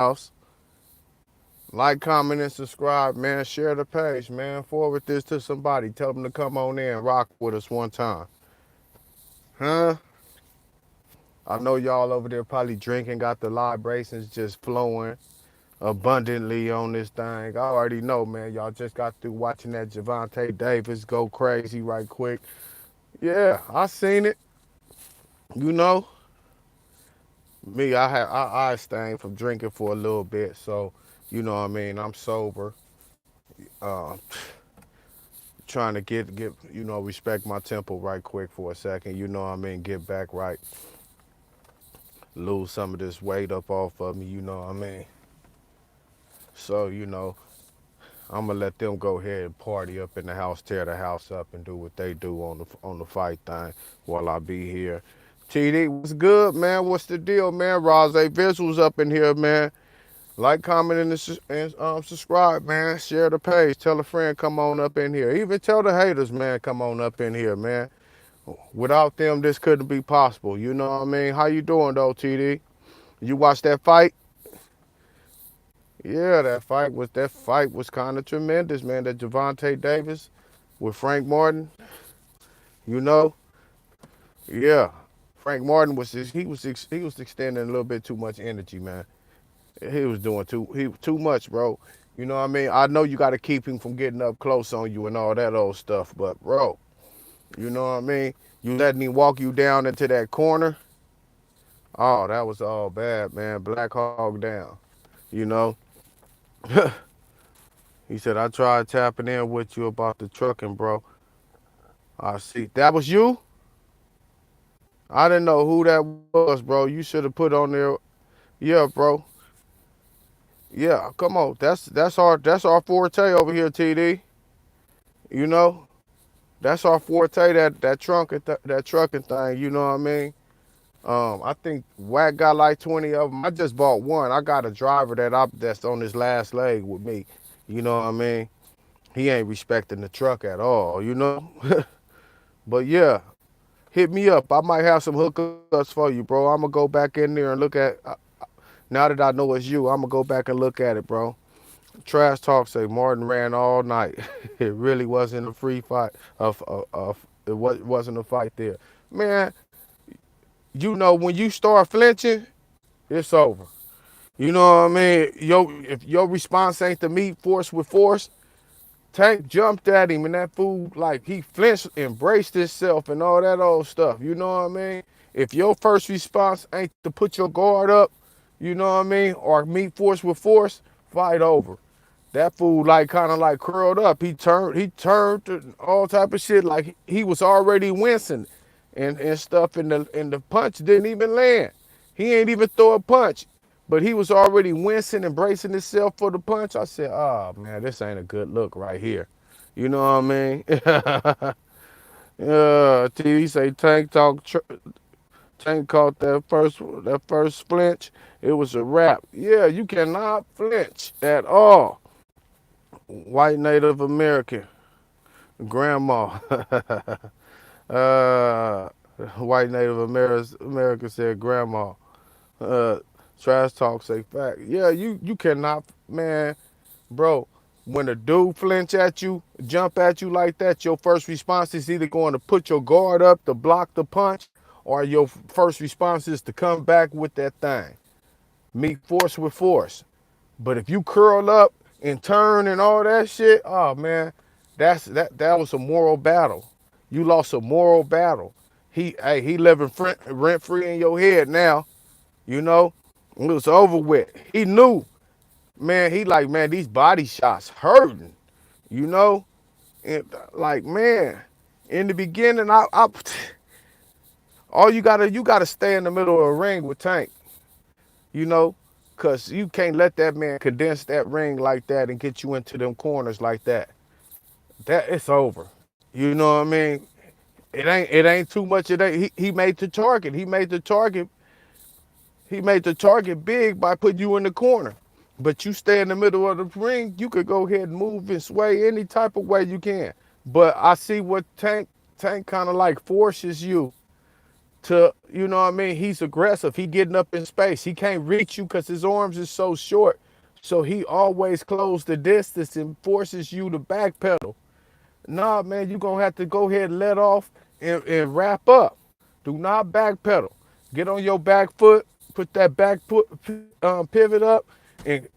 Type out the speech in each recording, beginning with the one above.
house. Like, comment, and subscribe, man. Share the page, man. Forward this to somebody. Tell them to come on in and rock with us one time. Huh? I know y'all over there probably drinking, got the libations just flowing abundantly on this thing. I already know, man. Y'all just got through watching that Gevonte Davis go crazy right quick. Yeah, I seen it. You know, me, I abstained from drinking for a little bit, so you know what I mean. I'm sober. Uh, Trying to get respect my temple right quick for a second. You know what I mean. Get back right. Lose some of this weight up off of me. You know what I mean. So I'm gonna let them go ahead and party up in the house, tear the house up, and do what they do on the fight thing while I be here. TD, what's good, man? What's the deal, man? Rose Visuals up in here, man. Like, comment, and subscribe, man. Share the page. Tell a friend, come on up in here. Even tell the haters, man, come on up in here, man. Without them, this couldn't be possible. You know what I mean? How you doing, though, TD? You watched that fight? Yeah, that fight was kind of tremendous, man. That Gevonte Davis with Frank Martin, you know, yeah. Frank Martin he was extending a little bit too much energy, man. He was doing too much, bro. You know what I mean? I know you got to keep him from getting up close on you and all that old stuff, but bro, you know what I mean? You letting him walk you down into that corner. Oh, that was all bad, man. Black Hog down. You know, he said I tried tapping in with you about the trucking, bro. I see. That was you? I didn't know who that was, bro. You should have put on there. Yeah, bro. Yeah, come on. That's our forte over here, TD. You know, that's our forte. That trucking thing. You know what I mean? I think Wack got like 20 of them. I just bought one. I got a driver that's on his last leg with me. You know what I mean? He ain't respecting the truck at all. You know. But yeah, hit me up. I might have some hookups for you, bro. I'm gonna go back in there and look at. Now that I know it's you, I'm gonna go back and look at it, bro. Trash talk say Martin ran all night. It really wasn't a free fight. It wasn't a fight there, man. You know when you start flinching, it's over. You know what I mean? If your response ain't to meet force with force, Tank jumped at him and that fool, like, he flinched, embraced himself and all that old stuff. You know what I mean? If your first response ain't to put your guard up, you know what I mean, or meet force with force, fight over. That fool like kind of like curled up. He turned to all type of shit like he was already wincing and stuff and the punch didn't even land. He ain't even throw a punch. But he was already wincing and bracing himself for the punch. I said, oh man, this ain't a good look right here. You know what I mean? TV say Tank caught that first flinch. It was a wrap. Yeah, you cannot flinch at all. White Native American grandma. uh, White Native American said grandma. Uh, Trash talk say fact. Yeah, you cannot, man, bro. When a dude flinch at you, jump at you like that, your first response is either going to put your guard up to block the punch, or your first response is to come back with that thing. Meet force with force. But if you curl up and turn and all that shit, oh man, that was a moral battle. You lost a moral battle. He living rent free in your head now. You know, it was over with. He knew, man. He like, man, these body shots hurting. You know, and like, man, in the beginning, all you gotta stay in the middle of a ring with Tank. You know, cause you can't let that man condense that ring like that and get you into them corners like that. That it's over. You know what I mean? It ain't too much. He made the target. He made the target big by putting you in the corner. But you stay in the middle of the ring, you could go ahead and move and sway any type of way you can. But I see what Tank kind of like forces you. to, you know what I mean? He's aggressive. He getting up in space. He can't reach you because his arms is so short. So he always close the distance and forces you to backpedal. Nah, man, you gonna have to go ahead and let off and wrap up. Do not backpedal. Get on your back foot, put that back foot pivot up, and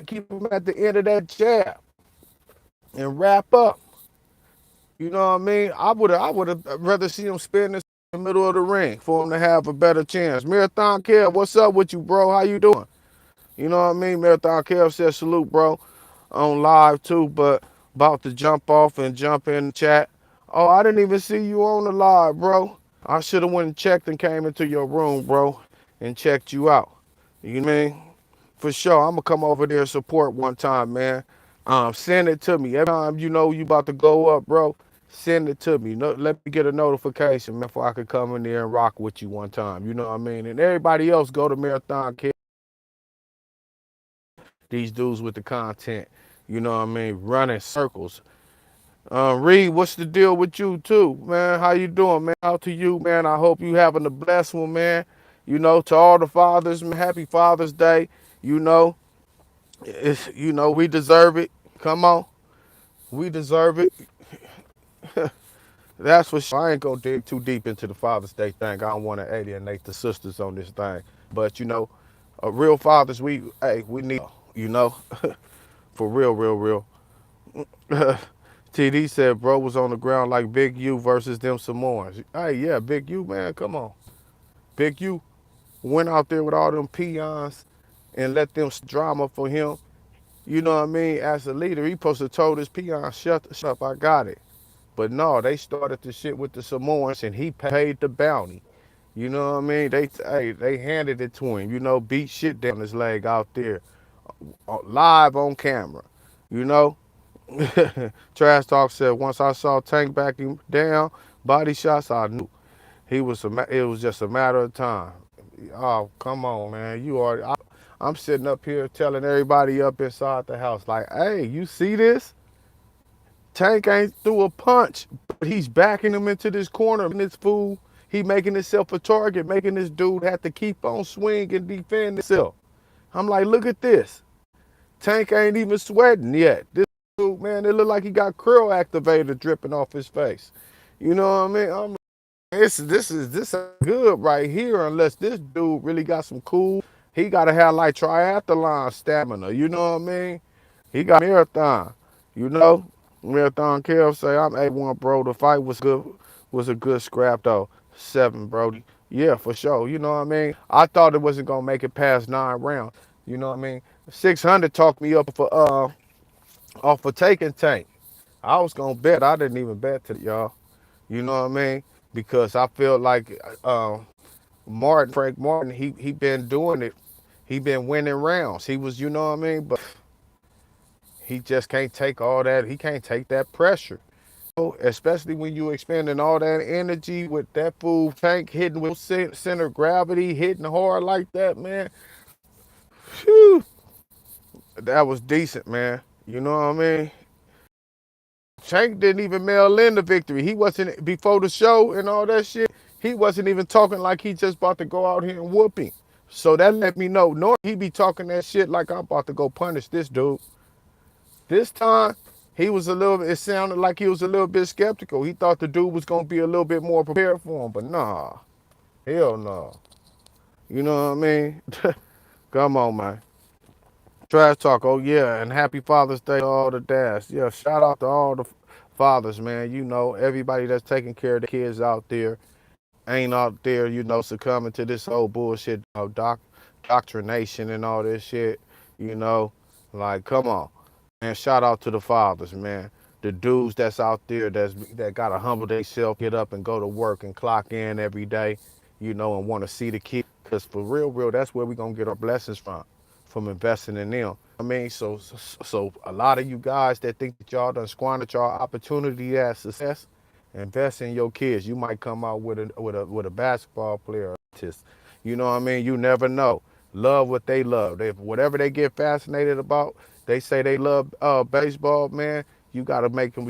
keep him at the end of that jab and wrap up. You know what I mean? I would have rather see him spin this in the middle of the ring for him to have a better chance. Marathon Kev, what's up with you, bro? How you doing? You know what I mean? Marathon Kev said salute, bro. On live too, but about to jump off and jump in the chat. Oh, I didn't even see you on the live, bro. I should have went and checked and came into your room, bro, and checked you out. You know what I mean? For sure, I'm gonna come over there and support one time, man. Send it to me every time you know you about to go up, bro. Send it to me. No, let me get a notification, man, before I could come in there and rock with you one time. You know what I mean? And everybody else, go to Marathon Kid. These dudes with the content, you know what I mean? Running circles. Reed, what's the deal with you too, man? How you doing, man? Out to you, man. I hope you having a blessed one, man. You know, to all the fathers, man, happy Father's Day. You know, we deserve it. Come on, we deserve it. That's for sure. I ain't gonna dig too deep into the Father's Day thing. I don't want to alienate the sisters on this thing. But real fathers, we need, you know, for real, real, real. TD said, bro was on the ground like Big U versus them Samoans. Hey, yeah, Big U, man, come on. Big U went out there with all them peons and let them drama for him. You know what I mean? As a leader, he supposed to told his peons, shut up, I got it. But no, they started the shit with the Samoans and he paid the bounty. You know what I mean? They handed it to him, beat shit down his leg out there, live on camera, you know? Trash Talk said, once I saw Tank backing down, body shots, I knew it was just a matter of time. Oh, come on, man. I'm sitting up here telling everybody up inside the house, like, hey, you see this? Tank ain't threw a punch, but he's backing him into this corner. And this fool, he making himself a target, making this dude have to keep on swinging and defend himself. I'm like, look at this. Tank ain't even sweating yet. This dude, man, it look like he got krill activator dripping off his face. You know what I mean? I'm like, this ain't good right here unless this dude really got some cool. He gotta have like triathlon stamina. You know what I mean? He got marathon. You know, Marathon Kev say I'm A1, bro. The fight was good. Was a good scrap though. 7, Brody. Yeah, for sure. You know what I mean? I thought it wasn't gonna make it past 9 rounds. You know what I mean? 600 talked me up for off for taking Tank. I was gonna bet. I didn't even bet to y'all. You know what I mean? Because I feel like Frank Martin, he been doing it. He been winning rounds. He was, you know what I mean? But he just can't take all that. He can't take that pressure. Especially when you expending all that energy with that fool Tank hitting with center gravity, hitting hard like that, man. Whew. That was decent, man. You know what I mean? Tank didn't even mail in the victory. He wasn't, before the show and all that shit, he wasn't even talking like he just about to go out here and whoop him. So that let me know. Nor he be talking that shit like I'm about to go punish this dude. This time, it sounded like he was a little bit skeptical. He thought the dude was going to be a little bit more prepared for him, but nah. Hell no. You know what I mean? Come on, man. Trash Talk, oh yeah, and happy Father's Day to all the dads. Yeah, shout out to all the fathers, man. You know, everybody that's taking care of the kids out there ain't out there, succumbing to this whole bullshit of doctrination and all this shit, you know. Like, come on. And shout out to the fathers, man. The dudes that's out there that gotta humble themselves, get up and go to work and clock in every day, and want to see the kids. Cause for real, that's where we gonna get our blessings from investing in them. I mean, so a lot of you guys that think that y'all done squandered y'all opportunity at success, invest in your kids. You might come out with a basketball player, artist. You know what I mean? You never know. Love what they love. Whatever they get fascinated about, they say they love baseball, man. You gotta make them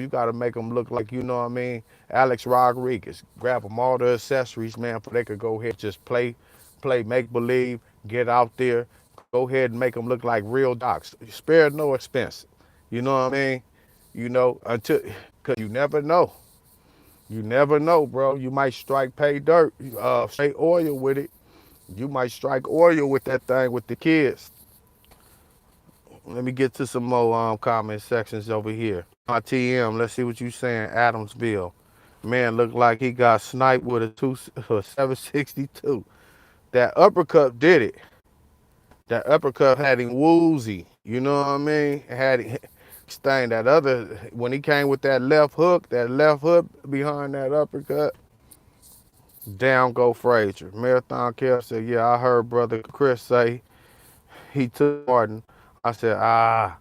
look like, you know what I mean, Alex Rodriguez. Grab them all the accessories, man, for they could go ahead and just play make believe, get out there, go ahead and make them look like real docs. Spare no expense. You know what I mean? You know, until, cause you never know. You never know, bro. You might strike pay dirt, straight oil with it. You might strike oil with that thing with the kids. Let me get to some more comment sections over here. TM, let's see what you saying. Adamsville, man, looked like he got sniped with a 762. That uppercut did it. That uppercut had him woozy. You know what I mean? Had him thing. That other when he came with that left hook behind that uppercut. Down go Frazier. Marathon Kev said, "Yeah, I heard brother Chris say he took Martin." I said, I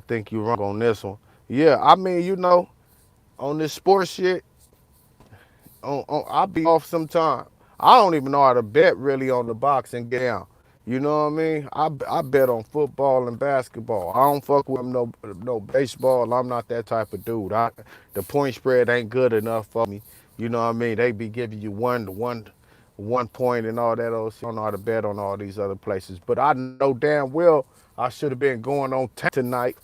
think you wrong on this one. Yeah, I mean, you know, on this sports shit, I'll be off sometime. I don't even know how to bet really on the boxing down. You know what I mean? I bet on football and basketball. I don't fuck with no baseball. I'm not that type of dude. The point spread ain't good enough for me. You know what I mean? They be giving you 1 point and all that old shit. I don't know how to bet on all these other places. But I know damn well I should have been going on tonight.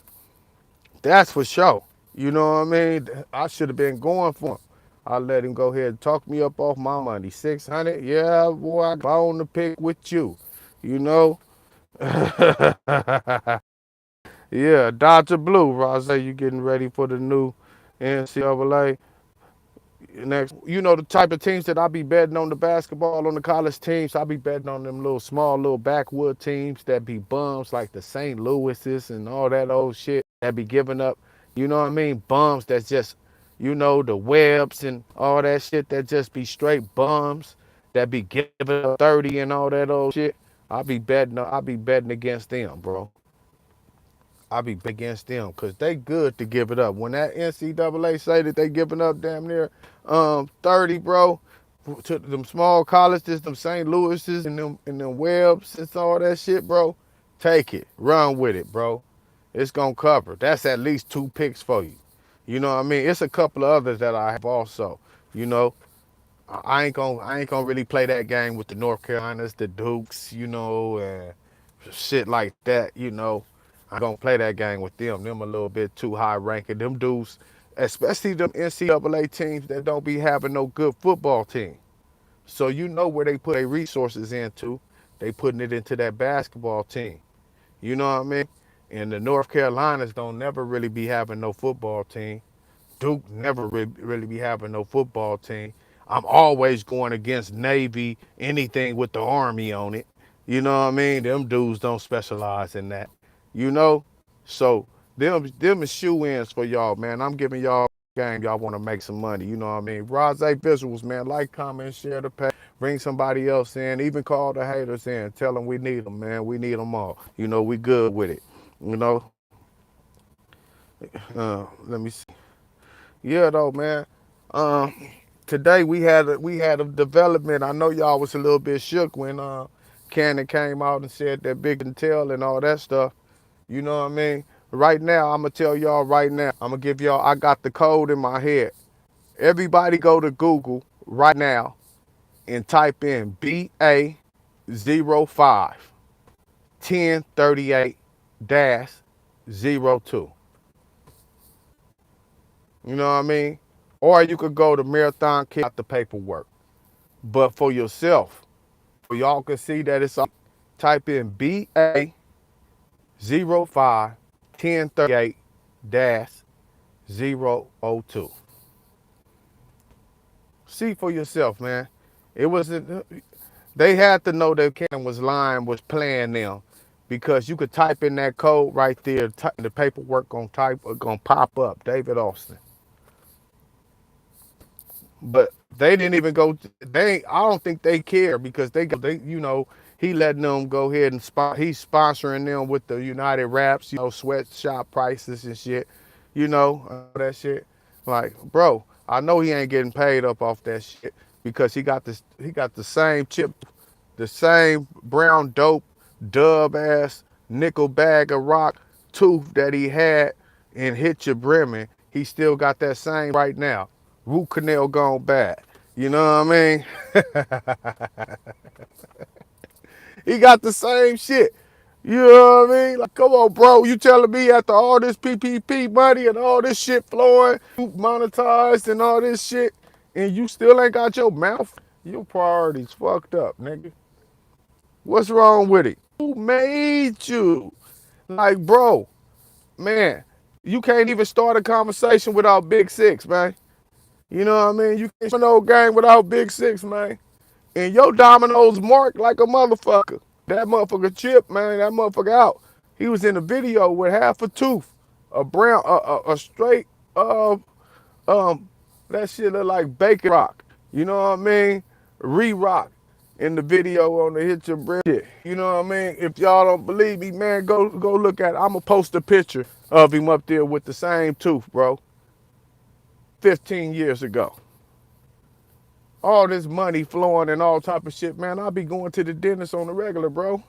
That's for sure. You know what I mean? I should have been going for him. I let him go ahead and talk me up off my money. 600, yeah, boy, I got on the pick with you. You know? Yeah, Dr. Blue, Rose, you getting ready for the new NCAA. Next, you know the type of teams that I be betting on the basketball, on the college teams. I be betting on them little small, little backwood teams that be bums like the St. Louis's and all that old shit that be giving up. You know what I mean? Bums that's just, you know, the Webs and all that shit that just be straight bums that be giving up 30 and all that old shit. I be betting against them, bro. I be against them because they good to give it up. When that NCAA say that they giving up damn near 30, bro, to them small colleges, them St. Louis's and them Webbs and all that shit, bro, take it. Run with it, bro. It's gonna cover. That's at least 2 picks for you. You know what I mean? It's a couple of others that I have also. You know, I ain't gonna really play that game with the North Carolinas, the Dukes, you know, and shit like that, you know. I gonna play that game with them. Them a little bit too high ranking. Them dudes, especially them NCAA teams that don't be having no good football team. So you know where they put their resources into. They putting it into that basketball team. You know what I mean? And the North Carolinas don't never really be having no football team. Duke never really be having no football team. I'm always going against Navy, anything with the Army on it. You know what I mean? Them dudes don't specialize in that. You know? So them is shoe-ins for y'all, man. I'm giving y'all a game. Y'all want to make some money. You know what I mean? Rose Visuals, man. Like, comment, share the page. Bring somebody else in. Even call the haters in. Tell them we need them, man. We need them all. You know, we good with it. You know? Let me see. Yeah, though, man. Um, Today we had a development. I know y'all was a little bit shook when Cannon came out and said that big and tell and all that stuff. You know what I mean? Right now, I'm gonna tell y'all right now. I'm gonna give y'all. I got the code in my head. Everybody go to Google right now and type in BA05 1038 02. You know what I mean? Or you could go to Marathon Kit out the paperwork. But for yourself, so y'all can see that it's up, type in BA05 1038 002. See for yourself, man. It wasn't. They had to know that Cannon was lying, was playing them, because you could type in that code right there. The paperwork gonna pop up. David Austin. But they didn't even go. I don't think they care because you know, he letting them go ahead and he's sponsoring them with the United Wraps, you know, sweatshop prices and shit, you know, all that shit. Like, bro, I know he ain't getting paid up off that shit because he got the same chip, the same brown dope, dub ass nickel bag of rock tooth that he had and hit your brimming. He still got that same right now. Root canal gone bad. You know what I mean? He got the same shit. You know what I mean? Like, come on, bro. You telling me after all this PPP money and all this shit flowing, you monetized and all this shit, and you still ain't got your mouth? Your priorities fucked up, nigga. What's wrong with it? Who made you? Like, bro, man, you can't even start a conversation without Big Six, man. You know what I mean? You can't start no game without Big Six, man. And your dominoes marked like a motherfucker. That motherfucker Chip, man, that motherfucker out. He was in the video with half a tooth, a brown, a straight, um, that shit look like bacon rock. You know what I mean? Re-rock in the video on the Hit Your Bread shit. You know what I mean? If y'all don't believe me, man, go look at it. I'ma post a picture of him up there with the same tooth, bro. 15 years ago. All this money flowing and all type of shit, man. I'll be going to the dentist on the regular, bro.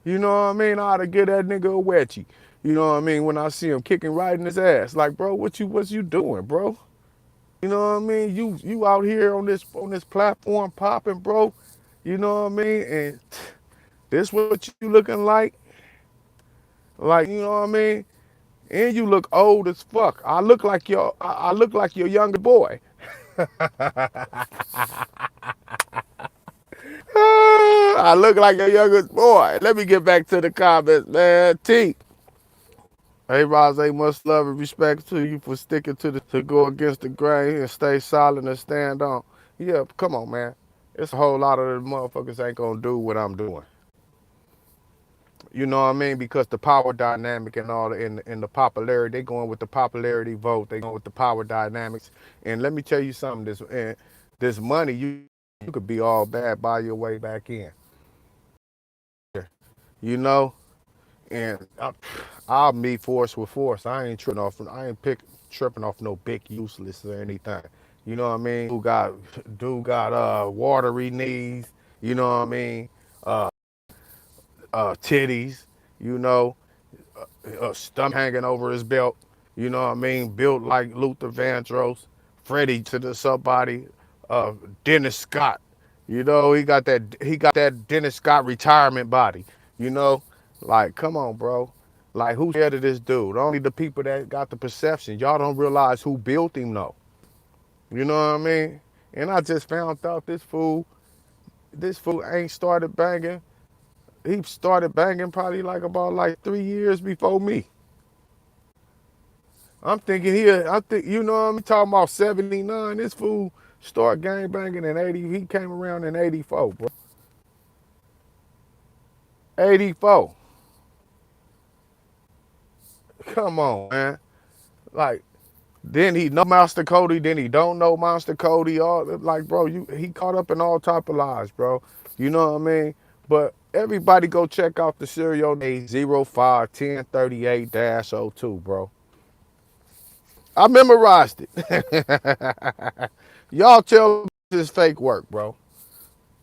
You know what I mean? I ought to get that nigga a wedgie. You know what I mean? When I see him kicking right in his ass. Like, bro, what you doing, bro? You know what I mean? You out here on this platform popping, bro. You know what I mean? And this what you looking like? Like, you know what I mean? And you look old as fuck. I look like your younger boy. I look like your youngest boy. Let me get back to the comments, man. T. Hey, Roz, much love and respect to you for sticking to go against the grain and stay solid and stand on. Yeah, come on, man. It's a whole lot of the motherfuckers ain't gonna do what I'm doing. You know what I mean? Because the power dynamic and all in the popularity, they going with the popularity vote. They going with the power dynamics. And let me tell you something. This money, you could be all bad, buy your way back in. You know, and I'll meet force with force. I ain't tripping off. Tripping off no big useless or anything. You know what I mean? Dude got watery knees. You know what I mean? Titties. You know, stomach hanging over his belt. You know what I mean? Built like Luther Vandross, Freddie to the somebody, Dennis Scott. You know, he got that Dennis Scott retirement body. You know, like come on, bro. Like who's scared of this dude? Only the people that got the perception. Y'all don't realize who built him though. You know what I mean? And I just found out this fool ain't started banging. He started banging probably like about like 3 years before me. I'm thinking here, you know what I'm talking about 79. This fool start gang banging in 80. He came around in 84, bro. 84. Come on, man. Like, then he know Monster Cody, then he don't know Monster Cody. All like, bro, he caught up in all type of lies, bro. You know what I mean? But everybody go check out the serial name 051038-02, bro. I memorized it. Y'all tell me this fake work, bro.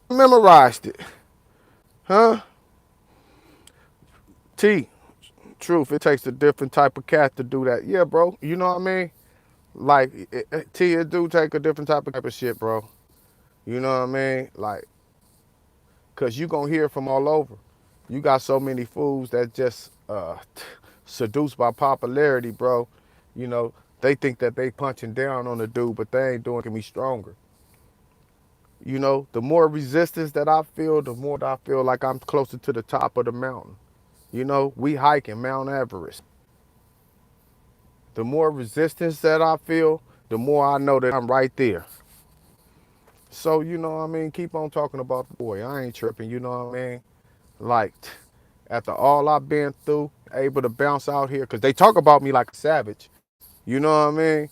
I memorized it. Huh? T, truth, it takes a different type of cat to do that. Yeah, bro. You know what I mean? Like, T, it do take a different type of shit, bro. You know what I mean? Like, cause you gonna hear from all over. You got so many fools that just seduced by popularity, bro. You know, they think that they punching down on the dude, but they ain't doing me stronger. You know, the more resistance that I feel, the more that I feel like I'm closer to the top of the mountain. You know, we hiking Mount Everest. The more resistance that I feel, the more I know that I'm right there. So, you know what I mean? Keep on talking about the boy. I ain't tripping, you know what I mean? Like, after all I've been through, able to bounce out here, because they talk about me like a savage. You know what I mean?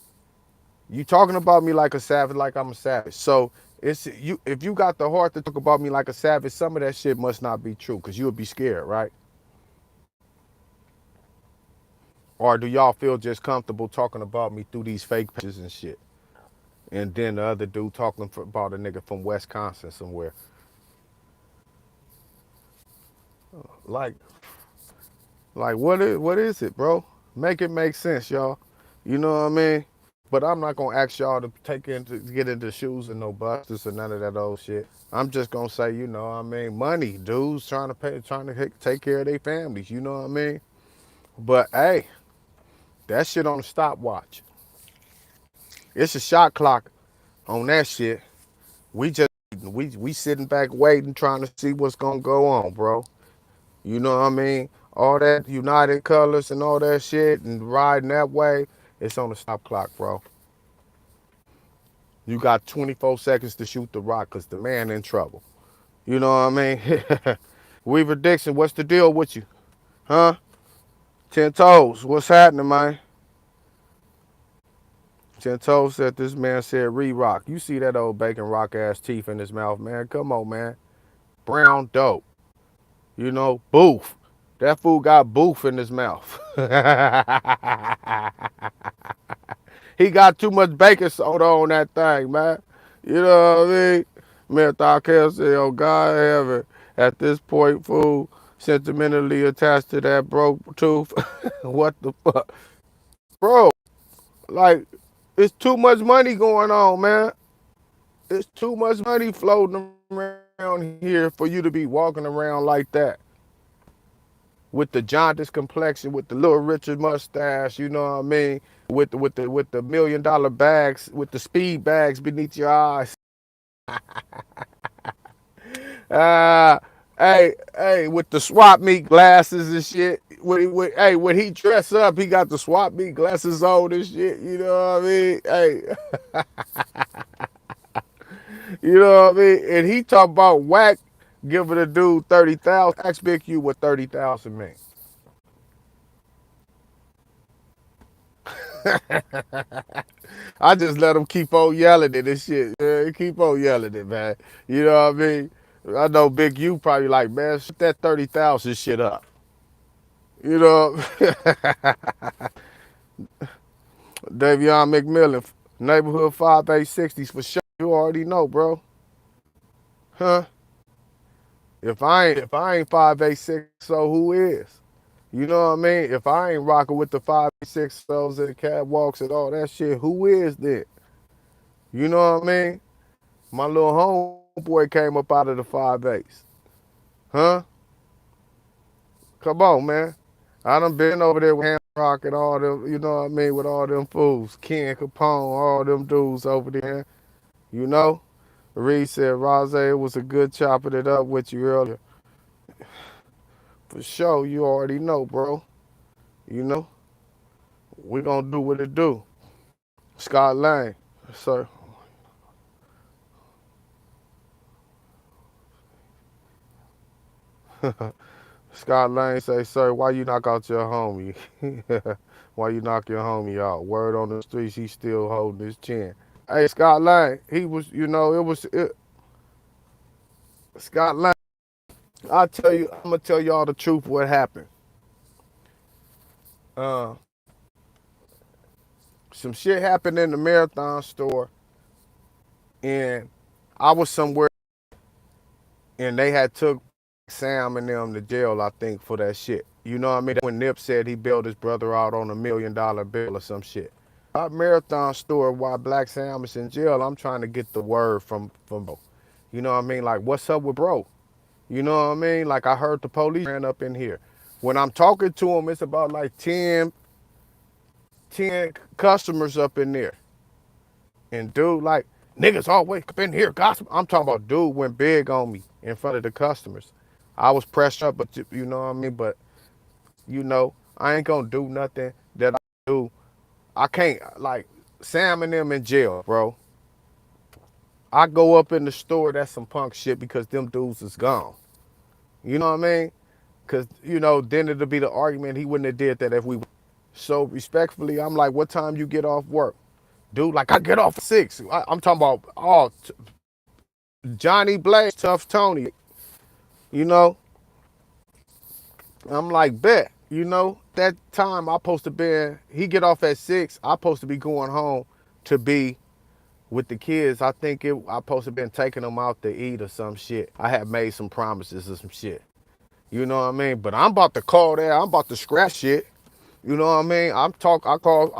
You talking about me like a savage, like I'm a savage. So, it's you. If you got the heart to talk about me like a savage, some of that shit must not be true, because you'll be scared, right? Or do y'all feel just comfortable talking about me through these fake pages and shit? And then the other dude talking about a nigga from Wisconsin somewhere. Like, like what is it, bro? Make it make sense, y'all. You know what I mean? But I'm not gonna ask y'all to get into shoes and no busters or none of that old shit. I'm just gonna say, you know what I mean, money, dudes trying to take care of their families, you know what I mean? But hey, that shit on the stopwatch. It's a shot clock on that shit. We just we sitting back waiting, trying to see what's gonna go on, bro. You know what I mean? All that United Colors and all that shit and riding that way, it's on the stop clock, bro. You got 24 seconds to shoot the rock because the man in trouble. You know what I mean? Weaver Dixon, what's the deal with you? Huh? 10 toes, what's happening, man? 10 toes said this man said re-rock. You see that old bacon rock ass teeth in his mouth, man. Come on, man. Brown dope. You know, boof. That fool got boof in his mouth. He got too much baking soda on that thing, man. You know what I mean? Man, Thakel said, oh, God heaven, at this point, fool, sentimentally attached to that broke tooth. What the fuck? Bro, like, it's too much money going on, man. It's too much money floating around here for you to be walking around like that. With the jaundice complexion, with the little Richard mustache, you know what I mean? With the $1 million bags, with the speed bags beneath your eyes. Uh, hey, with the swap meet glasses and shit. When he dress up, he got the swap meet glasses on and shit. You know what I mean? Hey, you know what I mean? And he talk about whack giving a dude 30,000. Ask Big Q what 30,000 mean. I just let him keep on yelling it and shit. Yeah, keep on yelling it, man. You know what I mean? I know Big U probably like, man, shut that 30,000 shit up. You know, Davion McMillan, neighborhood 5860s for sure. You already know, bro. Huh? If I ain't 586, so who is? You know what I mean? If I ain't rocking with the 586 and the catwalks and all that shit, who is then? You know what I mean? My little homeboy came up out of the 5'8s. Huh? Come on, man. I done been over there with Ham Rock and all them, you know what I mean, with all them fools. Ken Capone, all them dudes over there. You know? Reed said, Rose, it was a good chopping it up with you earlier. For sure, you already know, bro. You know? We gonna do what it do. Scott Lane. Sir. Scott Lane say, sir, why you knock out your homie? Why you knock your homie out? Word on the streets, he still holding his chin. Hey, Scott Lane, he was, Scott Lane, I'm gonna tell y'all the truth what happened. Uh, some shit happened in the Marathon store, and I was somewhere, and they had took Sam and them to jail, I think, for that shit. You know what I mean? When Nip said he bailed his brother out on $1 million bill or some shit. Our Marathon store, while Black Sam is in jail, I'm trying to get the word from bro. You know what I mean? Like, what's up with bro? You know what I mean? Like, I heard the police ran up in here. When I'm talking to him, it's about like 10 customers up in there. And dude, like, niggas always up in here gossip. I'm talking about dude went big on me in front of the customers. I was pressed up, but you know what I mean? But, I ain't gonna do nothing that I do. I can't, like, Sam and them in jail, bro. I go up in the store, that's some punk shit because them dudes is gone. You know what I mean? Because, then it'll be the argument he wouldn't have did that if we. So respectfully, I'm like, what time you get off work? Dude, like, I get off at 6. I'm talking about, Johnny Blaze, Tough Tony. You know? I'm like, bet. That time I supposed to be, he get off at 6. I supposed to be going home to be with the kids. I think I supposed to been taking them out to eat or some shit. I had made some promises or some shit. You know what I mean? But I'm about to call there. I'm about to scratch shit. You know what I mean? I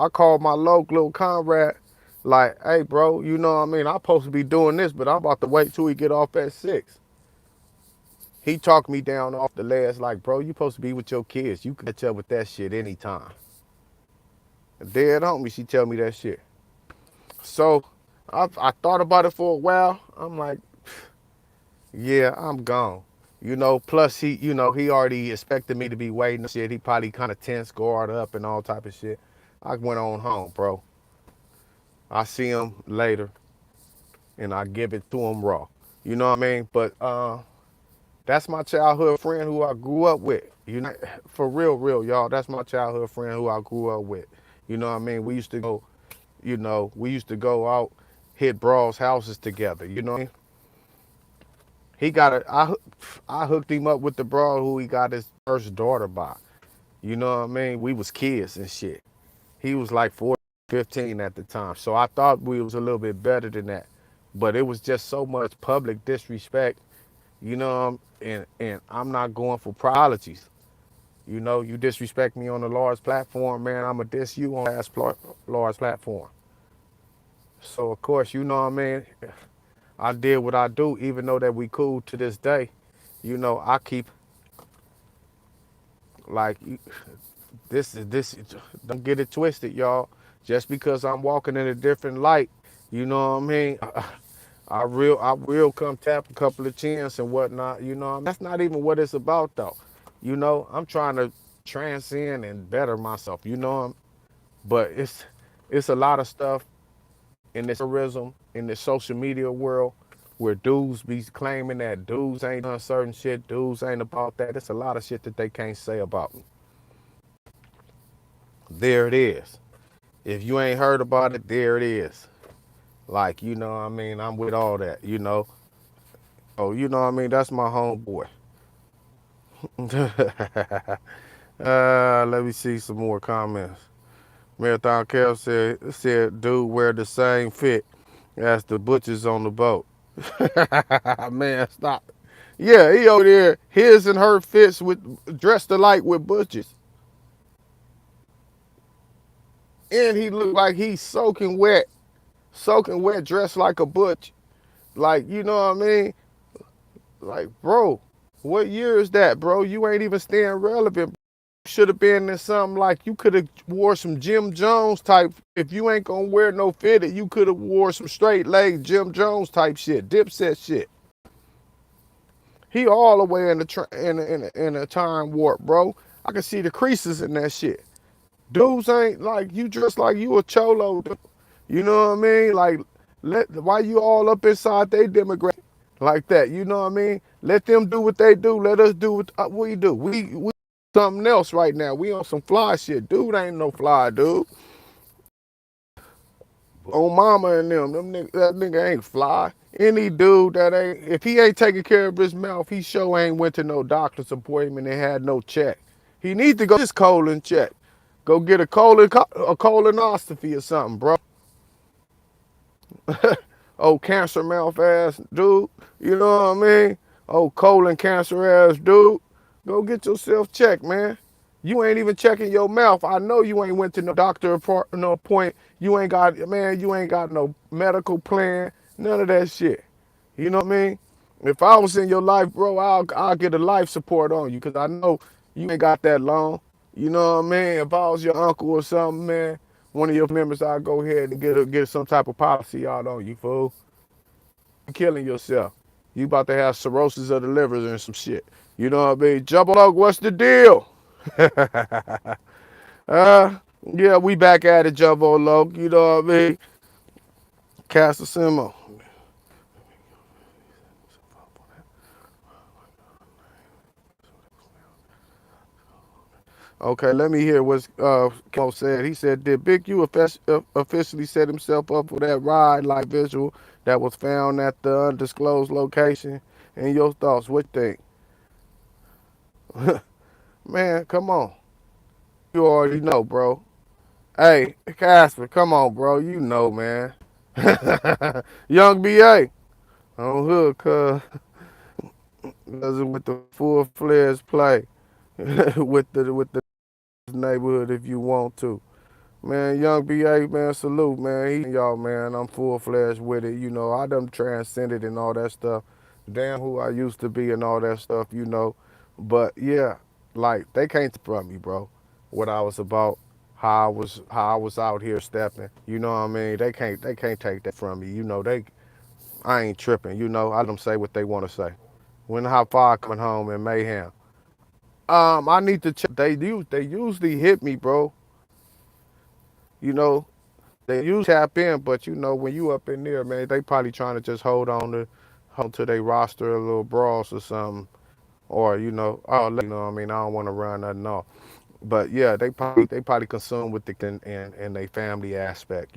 call my little comrade, like, hey bro, you know what I mean? I'm supposed to be doing this, but I'm about to wait till we get off at 6. He talked me down off the ledge, like, bro, you supposed to be with your kids. You can catch up with that shit anytime. Dead homie, she tell me that shit. So I thought about it for a while. I'm like, yeah, I'm gone. Plus he already expected me to be waiting and shit. He probably kind of tense, guard up and all type of shit. I went on home, bro. I see him later and I give it to him raw. You know what I mean? But that's my childhood friend who I grew up with. For real, y'all. That's my childhood friend who I grew up with. You know what I mean? We used to go out, hit bros' houses together. You know what I mean? He got a, I hooked him up with the bro who he got his first daughter by. You know what I mean? We was kids and shit. He was like 14, 15 at the time. So I thought we was a little bit better than that. But it was just so much public disrespect, and I'm not going for apologies. You disrespect me on a large platform, man, I'ma diss you on a large platform. So of course, you know what I mean? I did what I do, even though that we cool to this day. I keep like don't get it twisted, y'all. Just because I'm walking in a different light, you know what I mean? I will come tap a couple of chins and whatnot, That's not even what it's about though. I'm trying to transcend and better myself, but it's a lot of stuff in this tourism, in this social media world, where dudes be claiming that dudes ain't done certain shit, dudes ain't about that. It's a lot of shit that they can't say about me. There it is. If you ain't heard about it, there it is. Like, what I mean? I'm with all that. Oh, you know what I mean? That's my homeboy. Let me see some more comments. Marathon Cal said, dude wear the same fit as the butchers on the boat. Man, stop. Yeah, he over there, his and her fits with dressed alike with butchers. And he looked like he's soaking wet, dressed like a butch. Like, you know what I mean? Like, bro, what year is that, bro? You ain't even staying relevant. Should have been in something like you could have wore some Jim Jones type. If you ain't gonna wear no fitted, you could have wore some straight leg Jim Jones type shit, Dipset shit. He all the way in the time warp, bro. I can see the creases in that shit. Dudes ain't like you dressed like you a cholo. You know what I mean? Like, why you all up inside they demographic like that? You know what I mean? Let them do what they do. Let us do what we do. We something else right now. We on some fly shit. Dude ain't no fly, dude. On mama and them that nigga ain't fly. Any dude that ain't, if he ain't taking care of his mouth, he sure ain't went to no doctor's appointment and had no check. He needs to go his colon check. Go get a colonoscopy or something, bro. Oh, cancer mouth ass dude. You know what I mean? Oh, colon cancer ass dude. Go get yourself checked, man. You ain't even checking your mouth. I know you ain't went to no doctor no point. You ain't got no medical plan. None of that shit. You know what I mean? If I was in your life, bro, I'll get a life support on you because I know you ain't got that long. You know what I mean? If I was your uncle or something, man, one of your members, I'll go ahead and get some type of policy out on you, fool. You killing yourself. You about to have cirrhosis of the liver and some shit. You know what I mean? Jumbo Log, what's the deal? Yeah, we back at it, Jumbo Log. You know what I mean? Casasimo. Okay, let me hear what Kimo said. He said, did Big U officially set himself up for that ride like visual that was found at the undisclosed location? And your thoughts, what you think? Man, come on. You already know, bro. Hey, Casper, come on, bro. You know, man. Young BA on hood, cuz with the full-fledged play with the neighborhood if you want to. Man, young BA, man, salute, man. Y'all, man, I'm full fledged with it. I done transcended and all that stuff. Damn who I used to be and all that stuff. But yeah, like they can't take from me, bro. What I was about, how I was out here stepping. You know what I mean? They can't take that from me. I ain't tripping. I let them say what they want to say. When how far I coming home in mayhem. I need to check. They usually hit me, bro. You know, they usually tap in, but when you up in there, man, they probably trying to just hold to their roster a little brawls or something, or what I mean. I don't want to run nothing off, but yeah, they probably consumed with the and they family aspect.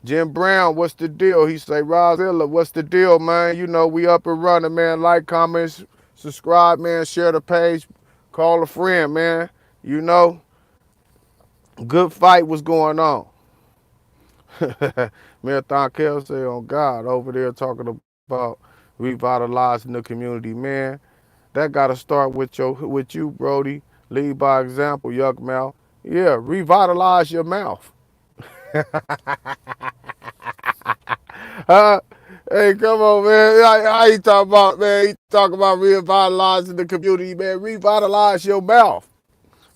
Jim Brown, what's the deal? He say, Rozilla, what's the deal, man? We up and running, man. Like, comments, subscribe, man. Share the page, call a friend, man. You know, good fight was going on. Marathon Kelsey on God over there talking about revitalizing the community, man. That gotta start with you, Brody. Lead by example, yuck mouth. Yeah, revitalize your mouth. Uh, hey, come on, man. How you talking about, man? You talking about revitalizing the community, man. Revitalize your mouth.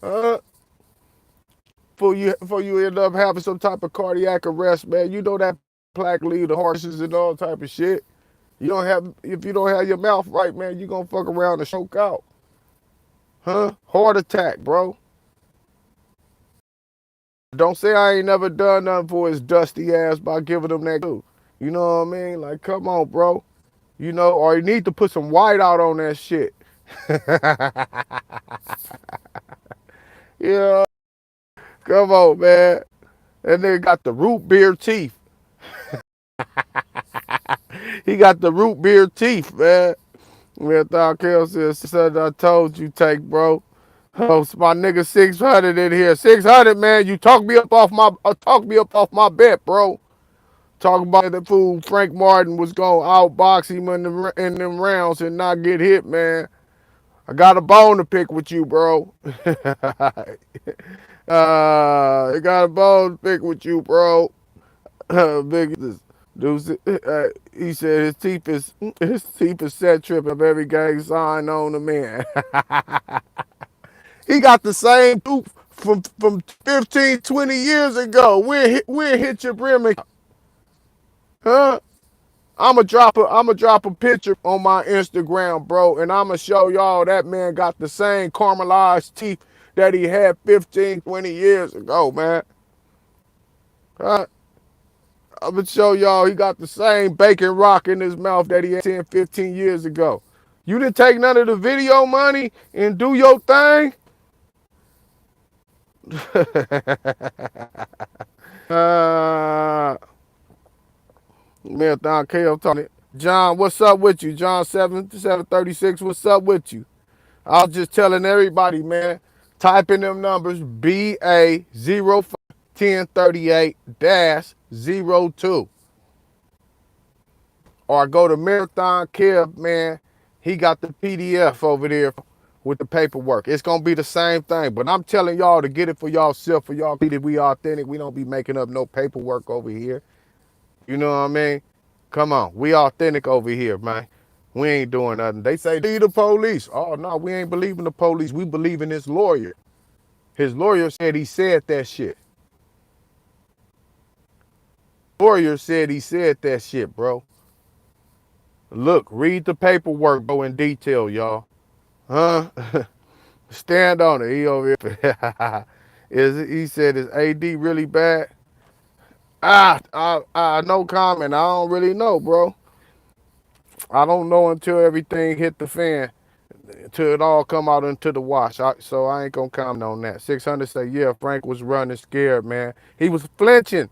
Uh, before you end up having some type of cardiac arrest, man. You know that plaque lead to horses and all type of shit. If you don't have your mouth right, man, you gonna fuck around and choke out. Huh? Heart attack, bro. Don't say I ain't never done nothing for his dusty ass by giving him that too. You know what I mean? Like, come on, bro. Or you need to put some white out on that shit. Yeah, come on, man. And then got the root beer teeth. He got the root beer teeth, man. Marathon Kelsey said, I told you, take, bro. Oh, it's my nigga 600 in here. 600, man. You talk me up off my bet, bro. Talk about the fool Frank Martin was going to outbox him in them rounds and not get hit, man. I got a bone to pick with you, bro. I got a bone to pick with you, bro. Big dude, he said his teeth is set tripping of every gang sign on the man. He got the same tooth from 15, 20 years ago. We hit your brim, huh? I'ma drop a picture on my Instagram, bro, and I'ma show y'all that man got the same caramelized teeth that he had 15, 20 years ago, man. Huh? I'ma show y'all he got the same bacon rock in his mouth that he had 10, 15 years ago. You didn't take none of the video money and do your thing? uh, Marathon KO talking. John, what's up with you? John 736, what's up with you? I was just telling everybody, man, type in them numbers BA051038-02. Or go to Marathon Kev, man. He got the PDF over there with the paperwork. It's gonna be the same thing, but I'm telling y'all to get it for y'all self, for y'all see that we authentic. We don't be making up no paperwork over here. You know what I mean? Come on, we authentic over here, man. We ain't doing nothing. They say leave the police. Oh no, we ain't believing the police. We believe in his lawyer. His lawyer said he said that shit. Lawyer said he said that shit, bro. Look, read the paperwork, bro, in detail, y'all. Huh? Stand on it. He over here. He said, is AD really bad? No comment. I don't really know, bro. I don't know until everything hit the fan, until it all come out into the wash. So I ain't gonna comment on that. 600 say, yeah, Frank was running scared, man. He was flinching.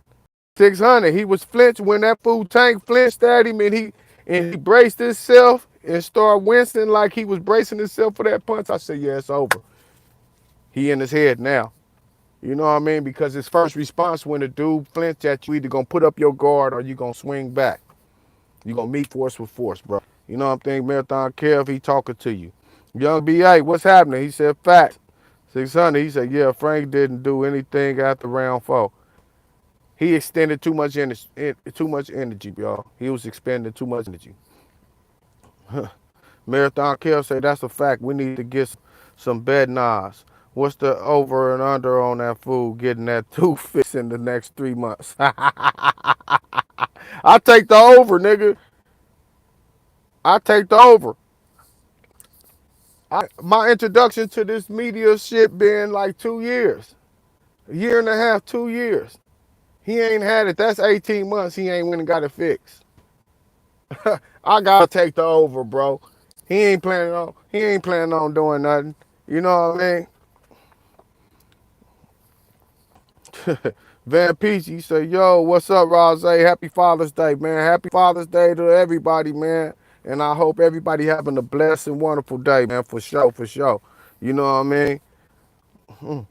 600, he was flinching when that fool Tank flinched at him and he braced himself and started wincing like he was bracing himself for that punch. I said, yeah, it's over. He in his head now. You know what I mean? Because his first response when a dude flinch at you, either gonna put up your guard or you gonna swing back. You gonna meet force with force, bro. You know what I'm thinking? Marathon Kev, he talking to you. Young BA, what's happening? He said, facts. 600. He said, yeah, Frank didn't do anything after round 4. He extended too much energy, y'all. He was expending too much energy. Marathon Kill say that's a fact. We need to get some bed knives. What's the over and under on that fool getting that tooth fixed in the next 3 months? I take the over, nigga. I take the over. My introduction to this media shit been like 2 years. A year and a half, 2 years. He ain't had it. That's 18 months. He ain't went and got it fixed. I gotta take the over, bro. He ain't planning on doing nothing. You know what I mean? Van Peachy say, yo, what's up, Rose? Happy Father's Day, man. Happy Father's Day to everybody, man. And I hope everybody having a blessed and wonderful day, man. For sure, for sure. You know what I mean?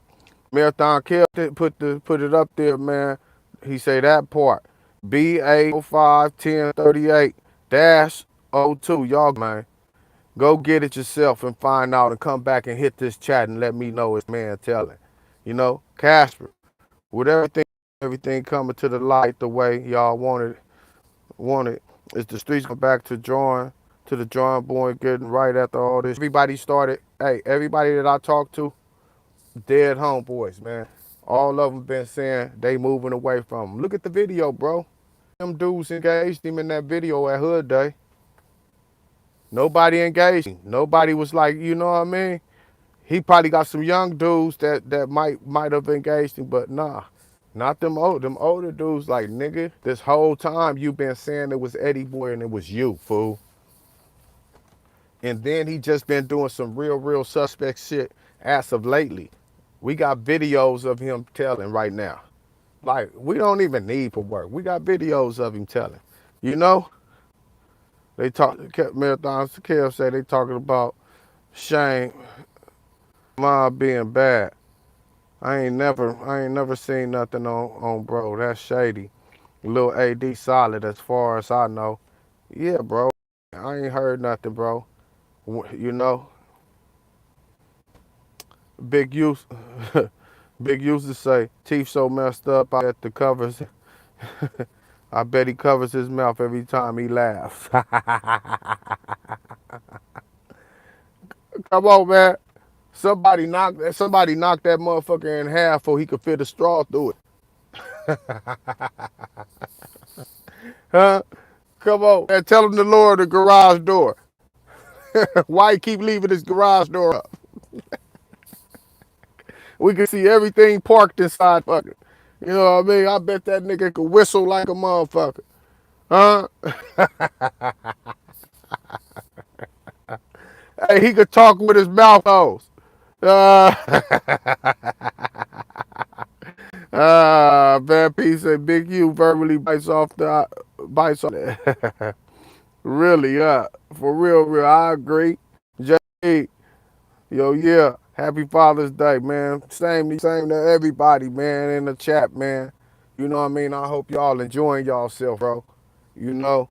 Marathon Kill put it up there, man. He say that part. BA051038-02. Y'all, man. Go get it yourself and find out and come back and hit this chat and let me know it's man telling. You know, Casper, with everything coming to the light the way y'all wanted, is the streets go back to the drawing board, getting right after all this. Everybody started, hey, everybody that I talked to, dead homeboys, man. All of them been saying they moving away from him. Look at the video, bro. Them dudes engaged him in that video at Hood Day. Nobody engaged him. Nobody was like, you know what I mean? He probably got some young dudes that might have engaged him, but nah. Not them old. Them older dudes like, nigga, this whole time you been saying it was Eddie Boy and it was you, fool. And then he just been doing some real suspect shit as of lately. We got videos of him telling right now. Like, we don't even need for work. We got videos of him telling. You know? They talk, Marathons, Kev say they talking about Shane, mom being bad. I ain't never seen nothing on bro. That's shady. Lil AD solid as far as I know. Yeah, bro. I ain't heard nothing, bro. You know, Big use, Big used to say teeth so messed up I bet the covers. I bet he covers his mouth every time he laughs. Come on, man. Somebody knocked that motherfucker in half so he could fit a straw through it. Huh? Come on. And tell him to lower the garage door. Why he keep leaving his garage door up? We can see everything parked inside fucking. You know what I mean? I bet that nigga could whistle like a motherfucker. Huh? Hey, he could talk with his mouth closed. Uh, Van P said Big U verbally bites off that. Really, for real, I agree. J, yo, yeah, happy Father's Day, man. Same to everybody, man, in the chat, man. You know what I mean? I hope y'all enjoying yourself, bro. You know,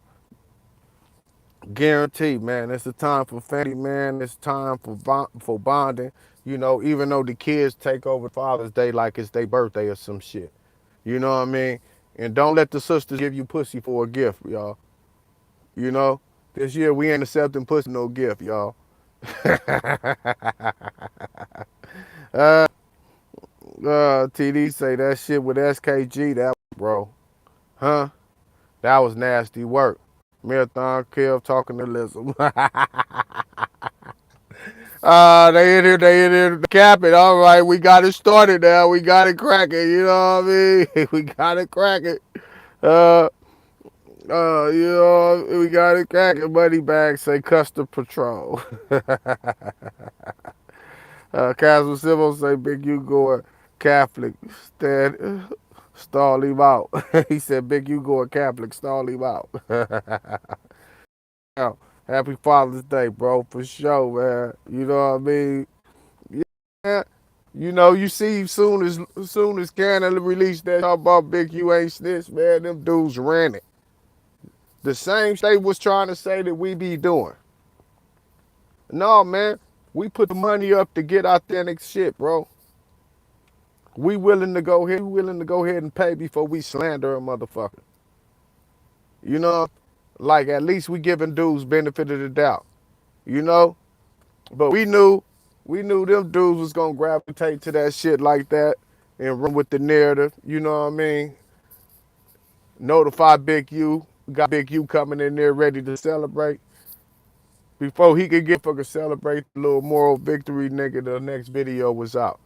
guaranteed, man. It's a time for family, man. It's time for bonding. You know, even though the kids take over Father's Day like it's their birthday or some shit. You know what I mean? And don't let the sisters give you pussy for a gift, y'all. You know, this year we ain't accepting pussy no gift, y'all. TD say that shit with SKG, that bro. Huh? That was nasty work. Marathon Kev talking to Lizzo. They in here cap it. All right, we got it started now. We got it cracking. You know what I mean? We got it cracking. Uh, you know, we got it cracking. Money bag say custom patrol. Castle Civil say Big U going Catholic. Stall him out. He said Big U going Catholic. Stall him out. Now, happy Father's Day, bro, for sure, man. You know what I mean? Yeah. You know, you see, soon as Canada released that talk about Big U ain't snitch, man, them dudes ran it. The same they was trying to say that we be doing. No, man. We put the money up to get authentic shit, bro. We willing to go ahead and pay before we slander a motherfucker. You know? Like at least we giving dudes benefit of the doubt. You know? But we knew them dudes was gonna gravitate to that shit like that and run with the narrative. You know what I mean? Notify Big U. We got Big U coming in there ready to celebrate. Before he could get fucking celebrate the little moral victory, nigga, the next video was out.